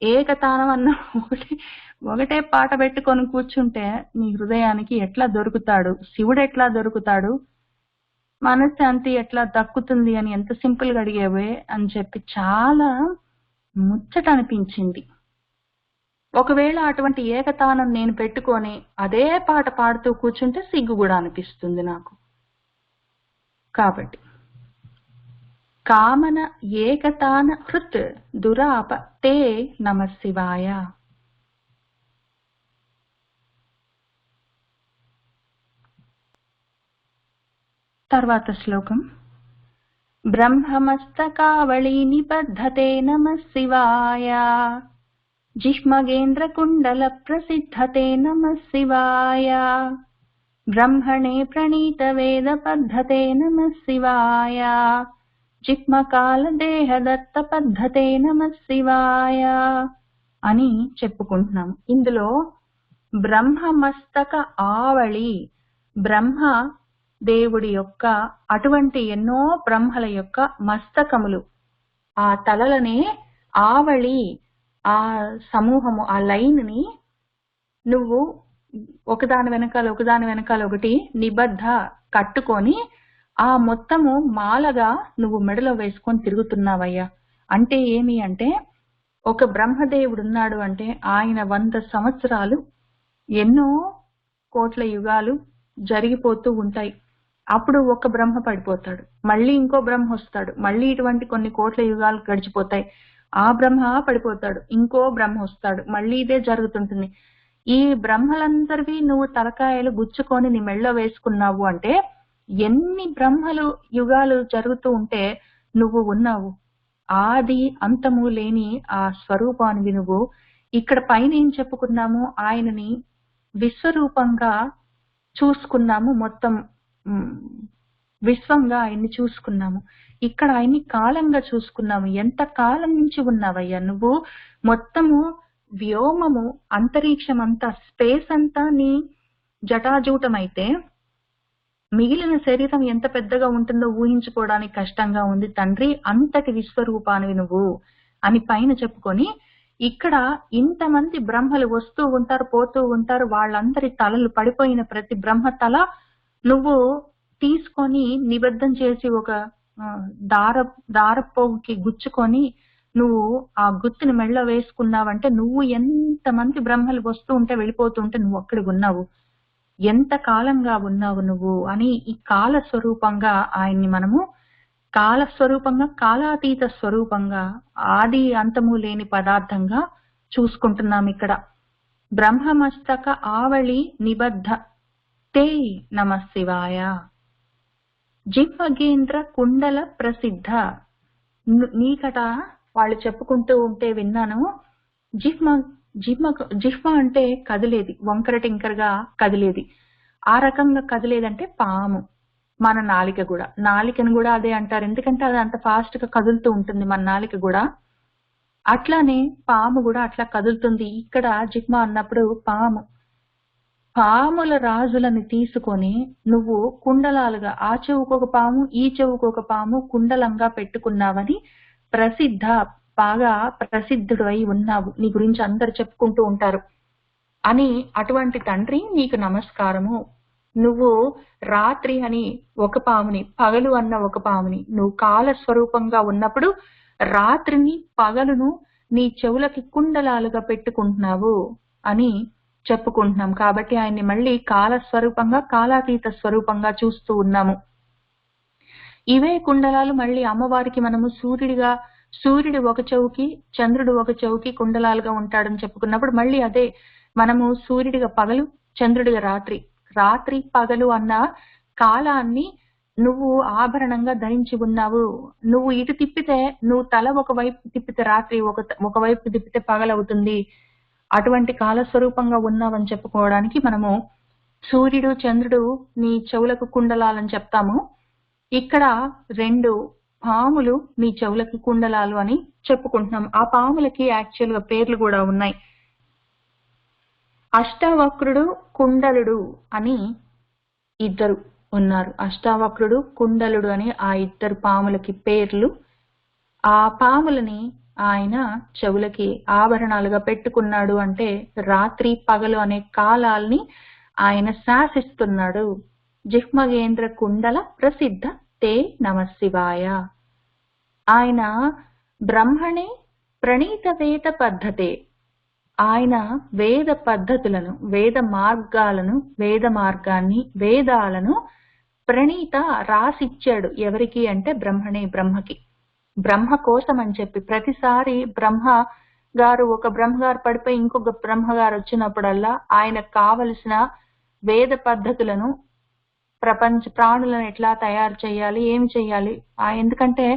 ఏకతానం అన్న ఒకటే పాట పెట్టుకొని కూర్చుంటే నీ హృదయానికి ఎట్లా దొరుకుతాడు, శివుడు ఎట్లా దొరుకుతాడు, మనశ్శాంతి ఎట్లా దక్కుతుంది అని ఎంత సింపుల్ గా అడిగేవే అని చెప్పి చాలా ముచ్చట అనిపించింది. ఒకవేళ అటువంటి ఏకతానం నేను పెట్టుకొని అదే పాట పాడుతూ కూర్చుంటే సిగ్గు కూడా అనిపిస్తుంది నాకు. కాబట్టి కామన ఏకతాన హృత్ దురాప తే నమశివాయ. తర్వాత శ్లోకం. బ్రహ్మమస్తకావళీ నిబద్ధతే నమః శివాయ, జిహ్మగేంద్రకుండల ప్రసిద్ధతే నమః శివాయ, బ్రహ్మణే ప్రణీత వేద పద్ధతే నమః శివాయ, జిహ్మకాల దేహదత్త పద్ధతే నమః శివాయ అని చెప్పుకుంటున్నాము. ఇందులో బ్రహ్మమస్తక ఆవళి, బ్రహ్మ దేవుడి యొక్క అటువంటి ఎన్నో బ్రహ్మల యొక్క మస్తకములు, ఆ తలలనే ఆవళి, ఆ సమూహము, ఆ లైన్ ని నువ్వు ఒకదాని వెనకాల ఒకటి నిబద్ధ కట్టుకొని ఆ మొత్తము మాలగా నువ్వు మెడలో వేసుకొని తిరుగుతున్నావయ్యా. అంటే ఏమి అంటే, ఒక బ్రహ్మదేవుడు ఉన్నాడు అంటే ఆయన 100 సంవత్సరాలు ఎన్నో కోట్ల యుగాలు జరిగిపోతూ ఉంటాయి. అప్పుడు ఒక బ్రహ్మ పడిపోతాడు, మళ్ళీ ఇంకో బ్రహ్మ వస్తాడు, మళ్ళీ ఇటువంటి కొన్ని కోట్ల యుగాలు గడిచిపోతాయి, ఆ బ్రహ్మ పడిపోతాడు, ఇంకో బ్రహ్మ వస్తాడు, మళ్ళీ ఇదే జరుగుతుంటుంది. ఈ బ్రహ్మలందరివి నువ్వు తలకాయలు గుచ్చుకొని నీ మెళ్ళో వేసుకున్నావు అంటే ఎన్ని బ్రహ్మలు యుగాలు జరుగుతూ ఉంటే నువ్వు ఉన్నావు. ఆది అంతము లేని ఆ స్వరూపానివి నువ్వు. ఇక్కడ పైన ఏం చెప్పుకున్నాము, ఆయనని విశ్వరూపంగా చూసుకున్నాము, మొత్తం విశ్వంగా ఆయన్ని చూసుకున్నాము. ఇక్కడ ఆయన్ని కాలంగా చూసుకున్నాము. ఎంత కాలం నుంచి ఉన్నావయ్యా నువ్వు? మొత్తము వ్యోమము, అంతరిక్షం అంతా, స్పేస్ అంతా నీ జటాజూటమైతే మిగిలిన శరీరం ఎంత పెద్దగా ఉంటుందో ఊహించుకోవడానికి కష్టంగా ఉంది తండ్రి. అంతటి విశ్వరూపానివి నువ్వు అని పైన చెప్పుకొని, ఇక్కడ ఇంతమంది బ్రహ్మలు వస్తూ ఉంటారు, పోతూ ఉంటారు, వాళ్ళందరి తలలు పడిపోయిన ప్రతి బ్రహ్మ తల నువ్వు తీసుకొని నిబద్ధం చేసి ఒక దారపోగుకి గుచ్చుకొని నువ్వు ఆ గుత్తిని మెళ్ళ వేసుకున్నావంటే నువ్వు ఎంతమంది బ్రహ్మలు వస్తూ ఉంటే వెళ్ళిపోతూ ఉంటే నువ్వు అక్కడికి ఉన్నావు. ఎంత కాలంగా ఉన్నావు నువ్వు అని ఈ కాల స్వరూపంగా ఆయన్ని మనము కాలస్వరూపంగా, కాలాతీత స్వరూపంగా, ఆది అంతము లేని పదార్థంగా చూసుకుంటున్నాం ఇక్కడ. బ్రహ్మమస్తక ఆవళి నిబద్ధ తే నమః శివాయ, జిహ్మగేంద్ర కుండల ప్రసిద్ధ. నీకట వాళ్ళు చెప్పుకుంటూ ఉంటే విన్నాను, జిహ్మ అంటే కదిలేది, వంకర టింకరగా కదిలేది. ఆ రకంగా కదిలేదంటే పాము. మన నాలిక కూడా, నాలికను కూడా అదే అంటారు, ఎందుకంటే అది అంత ఫాస్ట్ గా కదులుతూ ఉంటుంది మన నాలిక కూడా. అట్లానే పాము కూడా అట్లా కదులుతుంది. ఇక్కడ జిహ్మ అన్నప్పుడు పాము. పాముల రాజులని తీసుకొని నువ్వు కుండలాలుగా, ఆ చెవుకొక పాము, ఈ చెవుకొక పాము కుండలంగా పెట్టుకున్నావని ప్రసిద్ధ, బాగా ప్రసిద్ధుడు అయి ఉన్నావు, నీ గురించి అందరు చెప్పుకుంటూ ఉంటారు అని. అటువంటి తండ్రి నీకు నమస్కారము. నువ్వు రాత్రి అని ఒక పాముని, పగలు అన్న ఒక పాముని, నువ్వు కాల స్వరూపంగా ఉన్నప్పుడు రాత్రిని పగలును నీ చెవులకి కుండలాలుగా పెట్టుకుంటున్నావు అని చెప్పుకుంటున్నాం. కాబట్టి ఆయన్ని మళ్ళీ కాల స్వరూపంగా, కాలాతీత స్వరూపంగా చూస్తూ ఉన్నాము. ఇవే కుండలాలు మళ్ళీ అమ్మవారికి మనము సూర్యుడు ఒక చెవుకి, చంద్రుడు ఒక చెవుకి కుండలాలుగా ఉంటాడని చెప్పుకున్నప్పుడు మళ్ళీ అదే మనము సూర్యుడిగా పగలు, చంద్రుడిగా రాత్రి, రాత్రి పగలు అన్న కాలాన్ని నువ్వు ఆభరణంగా ధరించి ఉన్నావు. నువ్వు ఇటు తిప్పితే, నువ్వు తల ఒకవైపు తిప్పితే రాత్రి, ఒకవైపు తిప్పితే పగలవుతుంది. అటువంటి కాలస్వరూపంగా ఉన్నావని చెప్పుకోవడానికి మనము సూర్యుడు, చంద్రుడు నీ చెవులకు కుండలాలని చెప్తాము. ఇక్కడ 2 పాములు నీ చెవులకు కుండలాలు అని చెప్పుకుంటున్నాం. ఆ పాములకి యాక్చువల్ గా పేర్లు కూడా ఉన్నాయి. అష్టవక్రుడు, కుండలుడు అని ఇద్దరు ఉన్నారు. అష్టవక్రుడు, కుండలుడు అని ఆ ఇద్దరు పాములకి పేర్లు. ఆ పాములని ఆయన చెవులకి ఆభరణాలుగా పెట్టుకున్నాడు అంటే రాత్రి పగలు అనే కాలాల్ని ఆయన శాసిస్తున్నాడు. జిహ్మగేంద్ర కుండల ప్రసిద్ధ తే నమః శివాయ. ఆయన బ్రహ్మణే ప్రణీత వేద పద్ధతే. ఆయన వేద పద్ధతులను, వేద మార్గాన్ని, వేదాలను ప్రణీత రాసిచ్చాడు. ఎవరికి అంటే బ్రహ్మణే, బ్రహ్మకి. బ్రహ్మ కోసం అని చెప్పి ప్రతిసారి ఒక బ్రహ్మగారు పడిపోయి ఇంకొక బ్రహ్మగారు వచ్చినప్పుడల్లా ఆయనకు కావలసిన వేద పద్ధతులను ప్రపంచ ప్రాణులను ఎట్లా తయారు చేయాలి, ఏమి చేయాలి. ఎందుకంటే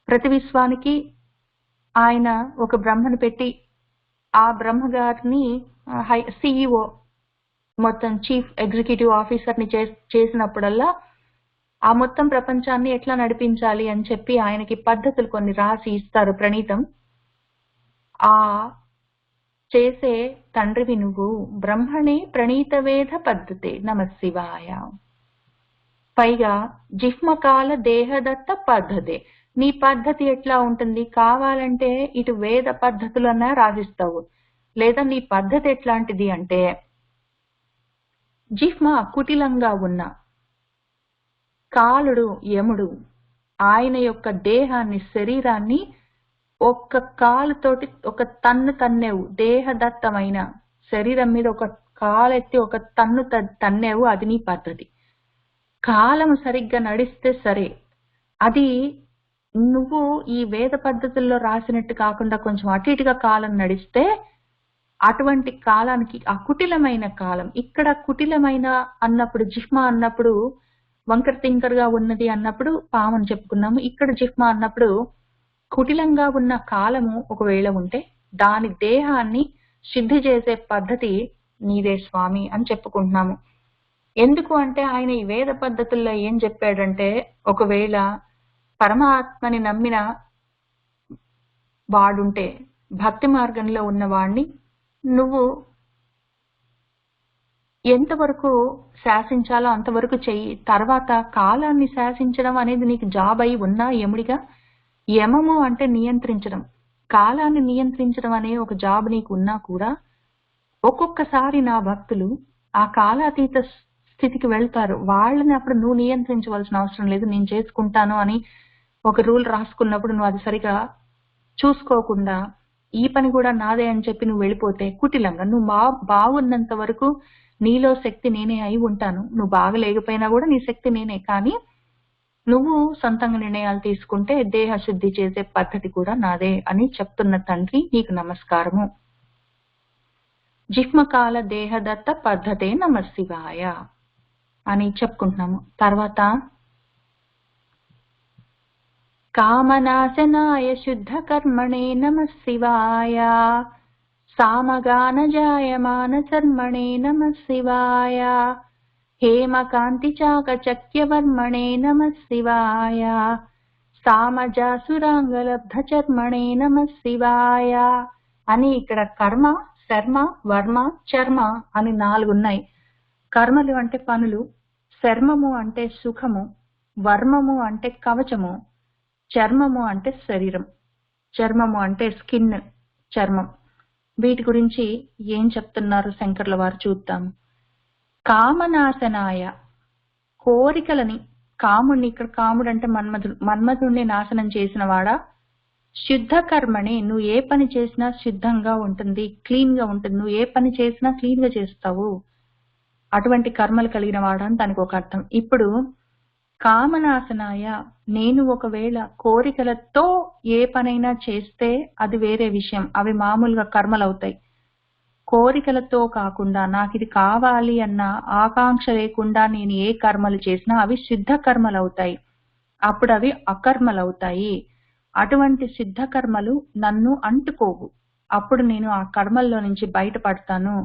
ప్రతి విశ్వానికి ఆయన ఒక బ్రహ్మను పెట్టి ఆ బ్రహ్మగారిని CEO మొత్తం చీఫ్ ఎగ్జిక్యూటివ్ ఆఫీసర్ ని చేసినప్పుడల్లా ఆ మొత్తం ప్రపంచాన్ని ఎట్లా నడిపించాలి అని చెప్పి ఆయనకి పద్ధతులు కొన్ని రాసి ఇస్తారు ప్రణీతం. ఆ చేసే తండ్రివి నువ్వు. బ్రహ్మణే ప్రణీత వేద పద్ధతే నమశివాయ. పైగా జిహ్మకాల దేహదత్త పద్ధతే. నీ పద్ధతి ఎట్లా ఉంటుంది? కావాలంటే ఇటు వేద పద్ధతులన్నా రాసిస్తావు, లేదా నీ పద్ధతి ఎట్లాంటిది అంటే జిహ్మ కుటిలంగా ఉన్న కాలుడు యముడు ఆయన యొక్క దేహాన్ని, శరీరాన్ని ఒక్క కాలుతోటి ఒక తన్ను తన్నేవు. దేహదత్తమైన శరీరం మీద ఒక కాలెత్తి ఒక తన్ను తన్నేవు. అది నీ పద్ధతి. కాలం సరిగ్గా నడిస్తే సరే. అది నువ్వు ఈ వేద పద్ధతుల్లో రాసినట్టు కాకుండా కొంచెం అటు ఇటుగా కాలం నడిస్తే అటువంటి కాలానికి ఆ కుటిలమైన కాలం. ఇక్కడ కుటిలమైన అన్నప్పుడు జిహ్మ అన్నప్పుడు వంకర తింకరగా ఉన్నది అన్నప్పుడు పామని చెప్పుకున్నాము. ఇక్కడ జిహ్మ అన్నప్పుడు కుటిలంగా ఉన్న కాలము ఒకవేళ ఉంటే దాని దేహాన్ని శుద్ధి చేసే పద్ధతి నీదే స్వామి అని చెప్పుకుంటున్నాము. ఎందుకు అంటే ఆయన ఈ వేద పద్ధతుల్లో ఏం చెప్పాడంటే, ఒకవేళ పరమాత్మని నమ్మిన వాడుంటే, భక్తి మార్గంలో ఉన్న వాడిని నువ్వు ఎంతవరకు శాసించాలో అంతవరకు చెయ్యి. తర్వాత కాలాన్ని శాసించడం అనేది నీకు జాబ్ అయి ఉన్నా యముడిగా, యమము అంటే నియంత్రించడం, కాలాన్ని నియంత్రించడం అనే ఒక జాబ్ నీకు ఉన్నా కూడా ఒక్కొక్కసారి నా భక్తులు ఆ కాలాతీత స్థితికి వెళ్తారు. వాళ్ళని అప్పుడు నువ్వు నియంత్రించవలసిన అవసరం లేదు, నేను చేసుకుంటాను అని ఒక రూల్ రాసుకున్నప్పుడు నువ్వు అది సరిగా చూసుకోకుండా ఈ పని కూడా నాదే అని చెప్పి నువ్వు వెళ్ళిపోతే కుటిలంగా, నువ్వు బాగున్నంత వరకు నీలో శక్తి నేనే అయి ఉంటాను, నువ్వు బాగలేకపోయినా కూడా నీ శక్తి నేనే. కానీ నువ్వు సొంతంగా నిర్ణయాలు తీసుకుంటే దేహ శుద్ధి చేసే పద్ధతి కూడా నాదే అని చెప్తున్న తండ్రి నీకు నమస్కారము. జిహ్మకాల దేహదత్త పద్ధతే నమశివాయ అని చెప్పుకుంటున్నాము. తర్వాత కామనాశనాయ శుద్ధ కర్మణే నమశివాయ. సామగాన జాయమాన కర్మణే నమశివాయ. హేమకాంతి చాకచక్యవర్మణే నమశివాయ. సామజాసురాంగలబ్ధ చర్మణే నమశివాయ అని ఇక్కడ కర్మ, శర్మ, వర్మ, చర్మ అని 4 ఉన్నాయి. కర్మలు అంటే పనులు, శర్మము అంటే సుఖము, వర్మము అంటే కవచము, చర్మము అంటే శరీరం. చర్మము అంటే స్కిన్, చర్మం. వీటి గురించి ఏం చెప్తున్నారు శంకర్ల వారు చూద్దాము. కామనాశనాయ, కోరికలని, కాముడిని, ఇక్కడ కాముడు అంటే మన్మధుడిని నాశనం చేసిన వాడా. శుద్ధ కర్మని, నువ్వు ఏ పని చేసినా శుద్ధంగా ఉంటుంది, క్లీన్ గా ఉంటుంది, నువ్వు ఏ పని చేసినా క్లీన్ గా చేస్తావు, అటువంటి కర్మలు కలిగిన వాడా అని దానికి ఒక అర్థం. ఇప్పుడు కామనాశనాయ, నేను ఒకవేళ కోరికలతో ఏ పనైనా చేస్తే అది వేరే విషయం, అవి మామూలుగా కర్మలు అవుతాయి. కోరికలతో కాకుండా నాకు ఇది కావాలి అన్న ఆకాంక్ష లేకుండా నేను ఏ కర్మలు చేసినా అవి సిద్ధ కర్మలు అవుతాయి, అప్పుడు అవి అకర్మలు అవుతాయి. అటువంటి సిద్ధ కర్మలు నన్ను అంటుకోవు, అప్పుడు నేను ఆ కర్మల్లో నుంచి బయటపడతాను.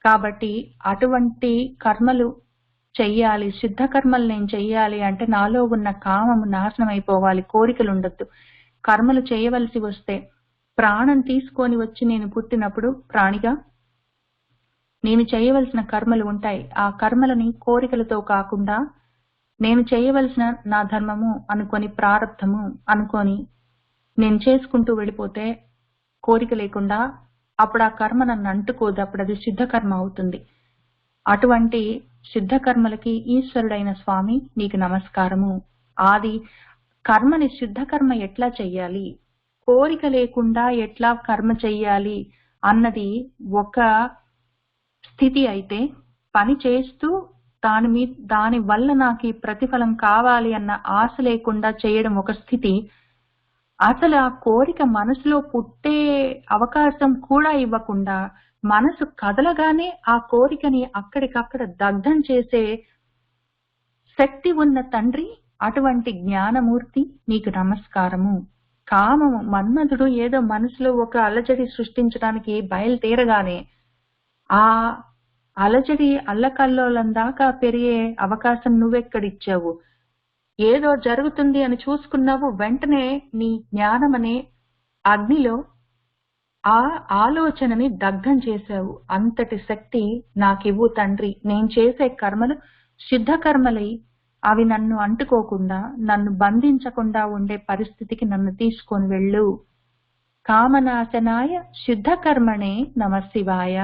కాబట్టి అటువంటి కర్మలు చెయ్యాలి, సిద్ధ కర్మలు నేను చెయ్యాలి అంటే నాలో ఉన్న కామము నాశనం అయిపోవాలి, కోరికలు ఉండొద్దు. కర్మలు చేయవలసి వస్తే ప్రాణం తీసుకొని వచ్చి నేను పుట్టినప్పుడు ప్రాణిగా నేను చేయవలసిన కర్మలు ఉంటాయి. ఆ కర్మలని కోరికలతో కాకుండా నేను చేయవలసిన నా ధర్మము అనుకొని, ప్రారబ్ధము అనుకొని నేను చేసుకుంటూ వెళ్ళిపోతే కోరిక లేకుండా, అప్పుడు ఆ కర్మ నన్ను అంటుకోదు, అప్పుడు అది సిద్ధ కర్మ అవుతుంది. అటువంటి సిద్ధ కర్మలకి ఈశ్వరుడైన స్వామి నీకు నమస్కారము. ఆది కర్మని, శుద్ధ కర్మ ఎట్లా చెయ్యాలి, కోరిక లేకుండా ఎట్లా కర్మ చెయ్యాలి అన్నది ఒక స్థితి అయితే, పని చేస్తూ దాని వల్ల నాకు ఈ ప్రతిఫలం కావాలి అన్న ఆశ లేకుండా చేయడం ఒక స్థితి. అసలు ఆ కోరిక మనసులో పుట్టే అవకాశం కూడా ఇవ్వకుండా, మనసు కదలగానే ఆ కోరికని అక్కడికక్కడ దగ్ధం చేసే శక్తి ఉన్న తండ్రి, అటువంటి జ్ఞానమూర్తి నీకు నమస్కారము. కామము, మన్మధుడు ఏదో మనసులో ఒక అలజడి సృష్టించడానికి బయలుదేరగానే ఆ అలజడి అల్లకల్లోలం దాకా పెరిగే అవకాశం నువ్వెక్కడిచ్చావు? ఏదో జరుగుతుంది అని చూసుకున్నావు, వెంటనే నీ జ్ఞానమనే అగ్నిలో ఆ ఆలోచనని దగ్ధం చేశావు. అంతటి శక్తి నాకివ్వు తండ్రి. నేను చేసే కర్మలు శుద్ధ కర్మలై అవి నన్ను అంటుకోకుండా, నన్ను బంధించకుండా ఉండే పరిస్థితికి నన్ను తీసుకొని వెళ్ళు. కామనాశనాయ శుద్ధ కర్మణే నమః శివాయ.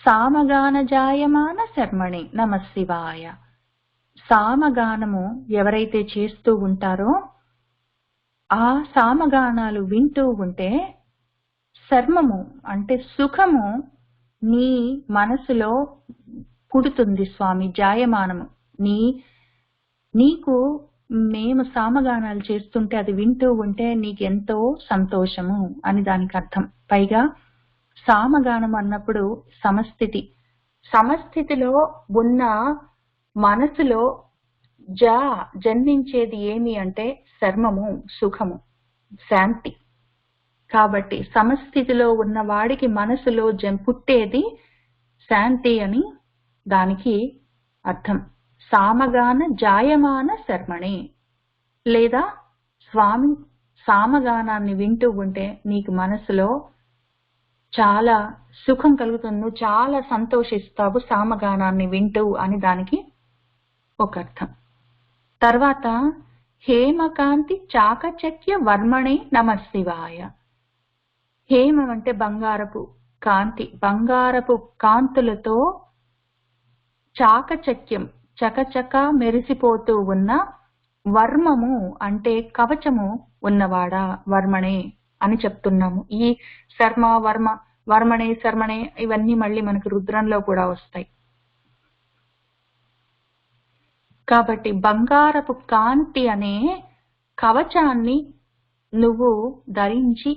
సామగాన జాయమాన శర్మణే నమః శివాయ. సామగానము ఎవరైతే చేస్తూ ఉంటారో ఆ సామగానాలు వింటూ ఉంటే శర్మము అంటే సుఖము నీ మనసులో పుడుతుంది స్వామి. జాయమానము నీకు మేము సామగానాలు చేస్తుంటే అది వింటూ ఉంటే నీకెంతో సంతోషము అని దానికి అర్థం. పైగా సామగానం అన్నప్పుడు సమస్థితిలో ఉన్న మనసులో జన్మించేది ఏమి అంటే శర్మము, సుఖము, శాంతి. కాబట్టి సమస్థితిలో ఉన్న వాడికి మనసులో పుట్టేది శాంతి అని దానికి అర్థం. సామగాన జాయమాన శర్మణే, లేదా స్వామి సామగానాన్ని వింటూ ఉంటే నీకు మనసులో చాలా సుఖం కలుగుతుంది, నువ్వు చాలా సంతోషిస్తావు సామగానాన్ని వింటూ అని దానికి ఒక అర్థం. తర్వాత హేమకాంతి చాకచక్య వర్మణే నమః శివాయ. హేమం అంటే బంగారపు కాంతి, బంగారపు కాంతులతో చాకచక్యం చకచక మెరిసిపోతూ ఉన్న వర్మము అంటే కవచము ఉన్నవాడా వర్మణే అని చెప్తున్నాము. ఈ శర్మ వర్మణే శర్మణే ఇవన్నీ మళ్ళీ మనకు రుద్రంలో కూడా వస్తాయి. కాబట్టి బంగారపు కాంతి అనే కవచాన్ని నువ్వు ధరించి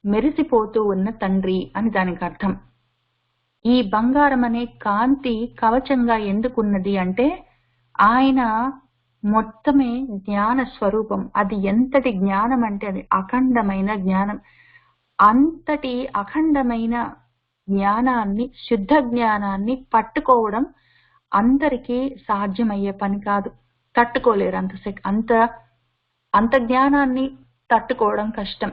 మెరిసిపోతూ ఉన్న తండ్రి అని దానికి అర్థం. ఈ బంగారం అనే కాంతి కవచంగా ఎందుకున్నది అంటే ఆయన మొత్తమే జ్ఞాన స్వరూపం. అది ఎంతటి జ్ఞానం అంటే అది అఖండమైన జ్ఞానం. అంతటి అఖండమైన జ్ఞానాన్ని, శుద్ధ జ్ఞానాన్ని పట్టుకోవడం అందరికీ సాధ్యమయ్యే పని కాదు. తట్టుకోలేరు. అంత జ్ఞానాన్ని తట్టుకోవడం కష్టం.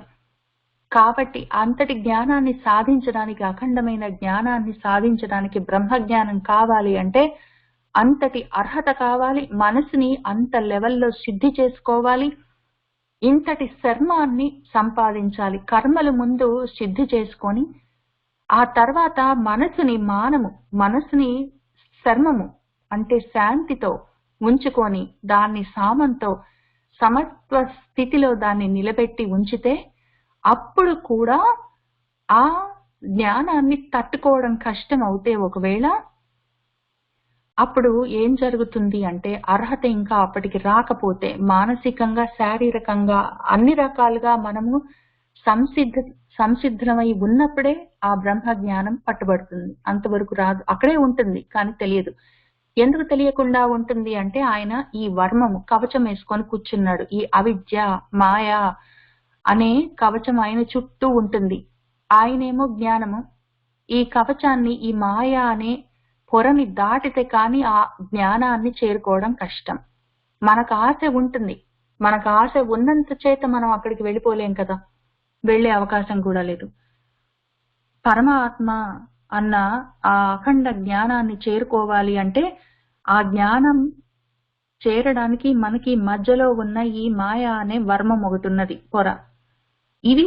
కాబట్టి అంతటి జ్ఞానాన్ని సాధించడానికి, అఖండమైన జ్ఞానాన్ని సాధించడానికి బ్రహ్మజ్ఞానం కావాలి అంటే అంతటి అర్హత కావాలి. మనసుని అంత లెవెల్లో శుద్ధి చేసుకోవాలి. ఇంతటి శర్మాన్ని సంపాదించాలి. కర్మలు ముందు శుద్ధి చేసుకొని ఆ తర్వాత మనసుని శర్మము అంటే శాంతితో ఉంచుకొని దాన్ని సామంతో సమత్వ స్థితిలో దాన్ని నిలబెట్టి ఉంచితే అప్పుడు కూడా ఆ జ్ఞానాన్ని తట్టుకోవడం కష్టం అవుతే ఒకవేళ అప్పుడు ఏం జరుగుతుంది అంటే అర్హత ఇంకా అప్పటికి రాకపోతే మానసికంగా, శారీరకంగా అన్ని రకాలుగా మనము సంసిద్ధమై ఉన్నప్పుడే ఆ బ్రహ్మ జ్ఞానం పట్టుబడుతుంది. అంతవరకు రాదు, అక్కడే ఉంటుంది కానీ తెలియదు. ఎందుకు తెలియకుండా ఉంటుంది అంటే ఆయన ఈ వర్మము కవచం వేసుకొని కూర్చున్నాడు. ఈ అవిద్య, మాయ అనే కవచం ఆయన చుట్టూ ఉంటుంది. ఆయనేమో జ్ఞానము. ఈ కవచాన్ని, ఈ మాయ అనే పొరని దాటితే కానీ ఆ జ్ఞానాన్ని చేరుకోవడం కష్టం. మనకు ఆశ ఉంటుంది. మనకు ఆశ ఉన్నంత చేత మనం అక్కడికి వెళ్ళిపోలేం కదా, వెళ్లే అవకాశం కూడా లేదు. పరమాత్మ అన్న ఆ అఖండ జ్ఞానాన్ని చేరుకోవాలి అంటే ఆ జ్ఞానం చేరడానికి మనకి మధ్యలో ఉన్న ఈ మాయ అనే వర్మం ఒకటి ఉన్నది, పొర. ఇది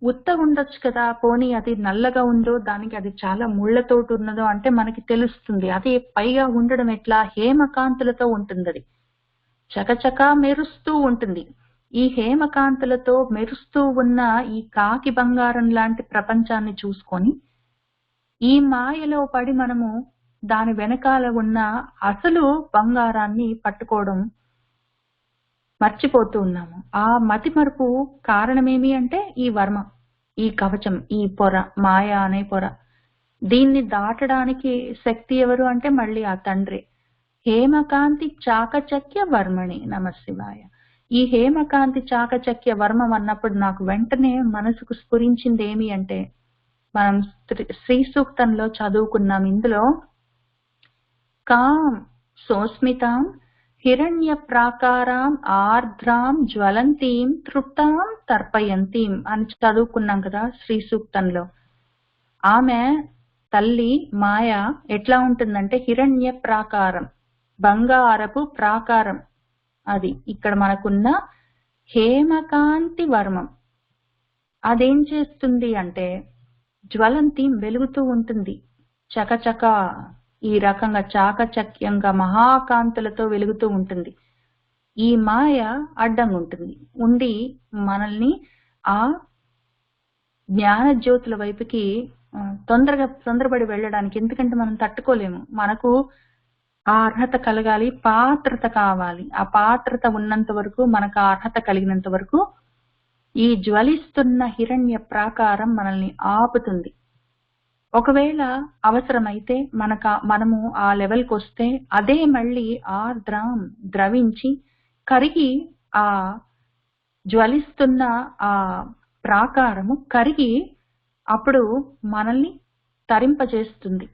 ఉత్తగా ఉండొచ్చు కదా, పోనీ అది నల్లగా ఉందో, దానికి అది చాలా ముళ్లతోటి ఉన్నదో అంటే మనకి తెలుస్తుంది. అది పైగా ఉండడం ఎట్లా? హేమకాంతులతో ఉంటుంది. అది చకచకా మెరుస్తూ ఉంటుంది. ఈ హేమకాంతులతో మెరుస్తూ ఉన్న ఈ కాకి బంగారం లాంటి ప్రపంచాన్ని చూసుకొని ఈ మాయలో పడి మనము దాని వెనకాల ఉన్న అసలు బంగారాన్ని పట్టుకోవడం మర్చిపోతూ ఉన్నాము. ఆ మతి మరుపు కారణమేమి అంటే ఈ వర్మ, ఈ కవచం, ఈ పొర, మాయ అనే పొర. దీన్ని దాటడానికి శక్తి ఎవరు అంటే మళ్ళీ ఆ తండ్రి. హేమకాంతి చాకచక్య వర్మణి నమశివాయ. ఈ హేమకాంతి చాకచక్య వర్మం అన్నప్పుడు నాకు వెంటనే మనసుకు స్ఫురించింది ఏమి అంటే, మనం శ్రీ సూక్తంలో చదువుకున్నాం. ఇందులో కాం సోస్మితాం హిరణ్య ప్రాకారాం ఆర్ద్రాం జ్వలంతీం తృప్తాం తర్పయంతీం అని చదువుకున్నాం కదా శ్రీ సూక్తంలో. ఆమె తల్లి మాయ ఎట్లా ఉంటుందంటే హిరణ్య ప్రాకారం, బంగారపు ప్రాకారం. అది ఇక్కడ మనకున్న హేమకాంతి వర్మం. అదేం చేస్తుంది అంటే జ్వలంతి వెలుగుతూ ఉంటుంది, చకచక ఈ రకంగా చాకచక్యంగా మహాకాంతులతో వెలుగుతూ ఉంటుంది. ఈ మాయ అడ్డంగా ఉంటుంది, ఉండి మనల్ని ఆ జ్ఞాన జ్యోతుల వైపుకి తొందరపడి వెళ్ళడానికి, ఎందుకంటే మనం తట్టుకోలేము. మనకు ఆ అర్హత కలగాలి, పాత్రత కావాలి. ఆ పాత్రత ఉన్నంత వరకు, మనకు ఆ అర్హత కలిగినంత వరకు ఈ జ్వలిస్తున్న హిరణ్య ప్రాకారం మనల్ని ఆపుతుంది. ఒకవేళ అవసరమైతే మనము ఆ లెవెల్కి వస్తే అదే మళ్ళీ ఆర్ద్రాం ద్రవించి కరిగి, ఆ జ్వలిస్తున్న ఆ ప్రాకారము కరిగి అప్పుడు మనల్ని తరింపజేస్తుంది.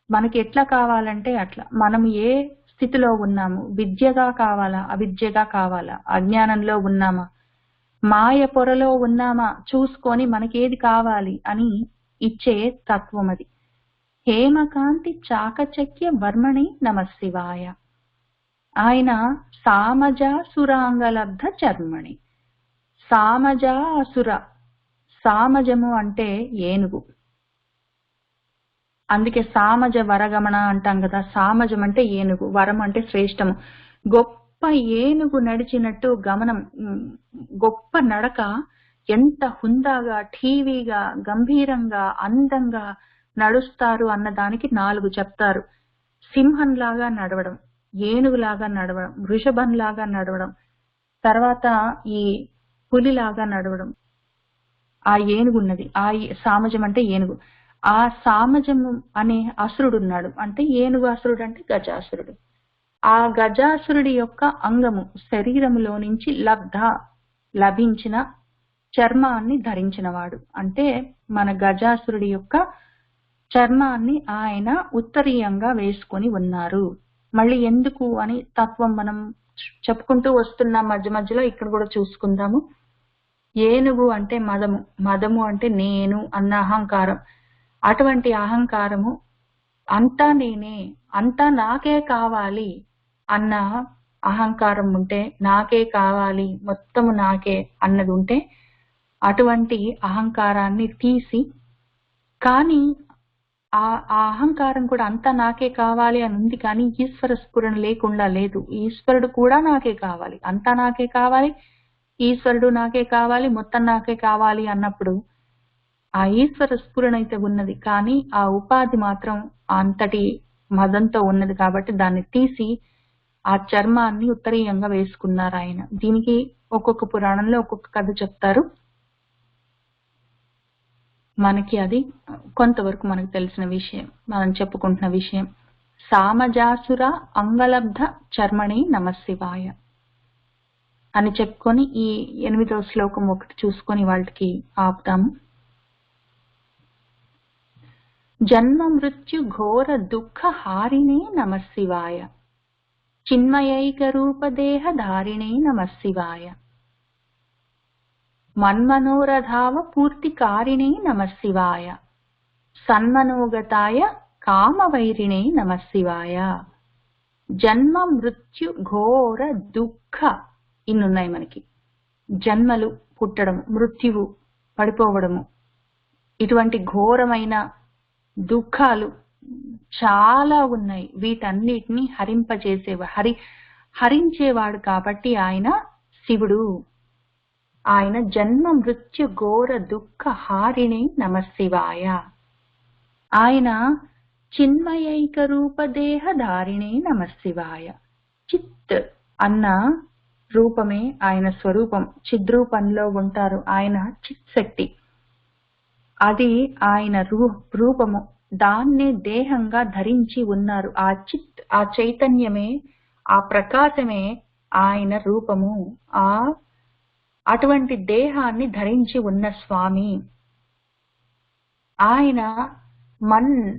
మనకి ఎట్లా కావాలంటే అట్లా. మనం ఏ స్థితిలో ఉన్నాము, విద్యగా కావాలా, అవిద్యగా కావాలా, అజ్ఞానంలో ఉన్నామా, మాయ పొరలో ఉన్నామా చూసుకొని మనకేది కావాలి అని ఇచ్చే తత్వం అది. హేమకాంతి చాకచక్య వర్మణి నమశివాయ. ఆయన సామజాసురాంగలబ్ధ చర్మణి. సామజాసుర, సామజము అంటే ఏనుగు, అందుకే సామజ వరగమన అంటాం కదా. సామజం అంటే ఏనుగు, వరం అంటే శ్రేష్టము. గొప్ప ఏనుగు నడిచినట్టు గమనం, గొప్ప నడక, ఎంత హుందాగా, ఠీవీగా, గంభీరంగా, అందంగా నడుస్తారు అన్నదానికి 4 చెప్తారు. సింహంలాగా నడవడం, ఏనుగులాగా నడవడం, వృషభంలాగా నడవడం, తర్వాత ఈ పులిలాగా నడవడం. ఆ ఏనుగున్నది, ఆ సామజం అంటే ఏనుగు. ఆ సామజము అనే అసురుడు ఉన్నాడు, అంటే ఏనుగు అసురుడు అంటే గజాసురుడు. ఆ గజాసురుడి యొక్క అంగము, శరీరములో నుంచి లభించిన చర్మాన్ని ధరించినవాడు. అంటే మన గజాసురుడి యొక్క చర్మాన్ని ఆయన ఉత్తరీయంగా వేసుకొని ఉన్నారు. మళ్ళీ ఎందుకు అని తత్వం మనం చెప్పుకుంటూ వస్తున్నాం మధ్య మధ్యలో. ఇక్కడ కూడా చూసుకుందాము. ఏనుగు అంటే మదము, మదము అంటే నేను అన్న అహంకారం. అటువంటి అహంకారము, అంతా నేనే, అంతా నాకే కావాలి అన్న అహంకారం ఉంటే, నాకే కావాలి, మొత్తము నాకే అన్నది ఉంటే, అటువంటి అహంకారాన్ని తీసి, కానీ ఆ అహంకారం కూడా అంతా నాకే కావాలి అని ఉంది, కానీ ఈశ్వర స్ఫురణ లేకుండా లేదు. ఈశ్వరుడు కూడా నాకే కావాలి, అంతా నాకే కావాలి, ఈశ్వరుడు నాకే కావాలి, మొత్తం నాకే కావాలి అన్నప్పుడు ఆ ఈశ్వర స్ఫురణ అయితే ఉన్నది, కానీ ఆ ఉపాధి మాత్రం అంతటి మదంతో ఉన్నది. కాబట్టి దాన్ని తీసి ఆ చర్మాన్ని ఉత్తరీయంగా వేసుకున్నారు ఆయన. దీనికి ఒక్కొక్క పురాణంలో ఒక్కొక్క కథ చెప్తారు. మనకి అది కొంతవరకు మనకు తెలిసిన విషయం, మనం చెప్పుకుంటున్న విషయం. సామజాసుర అంగలబ్ధ చర్మణి నమశివాయ అని చెప్పుకొని ఈ 8వ శ్లోకం ఒకటి చూసుకొని వాళ్ళకి ఆపుతాము. జన్మ మృత్యు ఘోర దుఃఖ హారిణే నమశివాయ. చిన్మయైక రూపదేహ ధారిణే నమశివాయ. మన్మనోరధావ పూర్తికారిణే నమశివాయ. సన్మనోగతాయ కామవైరిణే నమశివాయ. జన్మ మృత్యు ఘోర దుఃఖ ఇన్నున్నాయి మనకి. జన్మలు పుట్టడం, మృత్యువు పడిపోవడము, ఇటువంటి ఘోరమైన దుఃఖాలు చాలా ఉన్నాయి. వీటన్నిటిని హరించేవాడు కాబట్టి ఆయన శివుడు. ఆయన జన్మ మృత్యు ఘోర దుఃఖ హారిణే నమశివాయ. ఆయన చిన్మయైక రూపదేహ ధారిణే నమశివాయ. చిత్ అన్న రూపమే ఆయన స్వరూపం, చిద్రూపంలో ఉంటారు ఆయన, చిత్ శక్తి. అది ఆయన రూపము. దాన్నే దేహంగా ధరించి ఉన్నారు. ఆ చైతన్యమే, ఆ ప్రకాశమే ఆయన రూపము. అటువంటి దేహాన్ని ధరించి ఉన్న స్వామి. ఆయన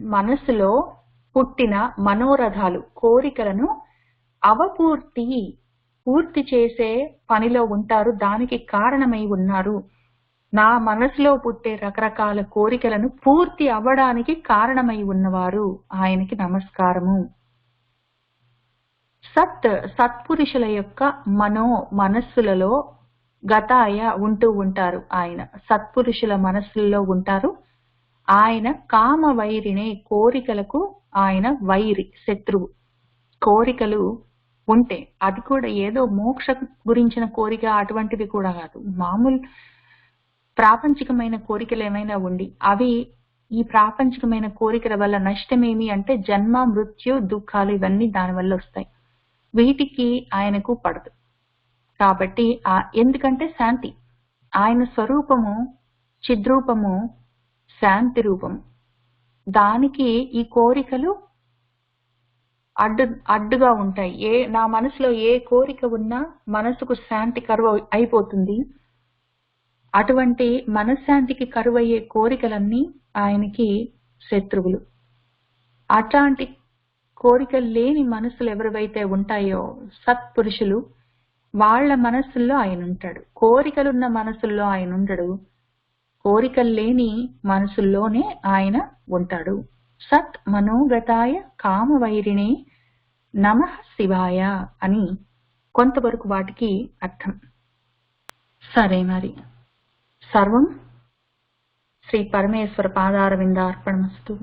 మనసులో పుట్టిన మనోరథాలు, కోరికలను పూర్తి చేసే పనిలో ఉంటారు. దానికి కారణమై ఉన్నారు. నా మనసులో పుట్టే రకరకాల కోరికలను పూర్తి అవ్వడానికి కారణమై ఉన్నవారు. ఆయనకి నమస్కారము. సత్పురుషుల యొక్క మనస్సులలో గతాయ ఉంటూ ఉంటారు. ఆయన సత్పురుషుల మనస్సుల్లో ఉంటారు. ఆయన కామ వైరినే, కోరికలకు ఆయన వైరి, శత్రువు. కోరికలు ఉంటే అది కూడా ఏదో మోక్ష గురించిన కోరిక అటువంటిది కూడా కాదు. మామూలు ప్రాపంచికమైన కోరికలు ఏమైనా ఉండి అవి ఈ ప్రాపంచికమైన కోరికల వల్ల నష్టమేమి అంటే జన్మ, మృత్యు, దుఃఖాలు ఇవన్నీ దానివల్ల వస్తాయి. వీటికి ఆయనకు పడదు. కాబట్టి ఎందుకంటే శాంతి, ఆయన స్వరూపము చిద్రూపము, శాంతి రూపము. దానికి ఈ కోరికలు అడ్డుగా ఉంటాయి. నా మనసులో ఏ కోరిక ఉన్నా మనసుకు శాంతి కరువు అయిపోతుంది. అటువంటి మనశ్శాంతికి కరువయ్యే కోరికలన్నీ ఆయనకి శత్రువులు. అట్లాంటి కోరికలు లేని మనసులు ఎవరివైతే ఉంటాయో సత్పురుషులు, వాళ్ళ మనస్సుల్లో ఆయన ఉంటాడు. కోరికలున్న మనసుల్లో ఆయన ఉండడు. కోరికలు లేని మనసుల్లోనే ఆయన ఉంటాడు. సత్ మనోగతాయ కామవైరిణే నమః శివాయ అని కొంతవరకు వాటికి అర్థం. సరే, మరి సర్వం శ్రీ పరమేశ్వర పాదారవిందార్పణమస్తు.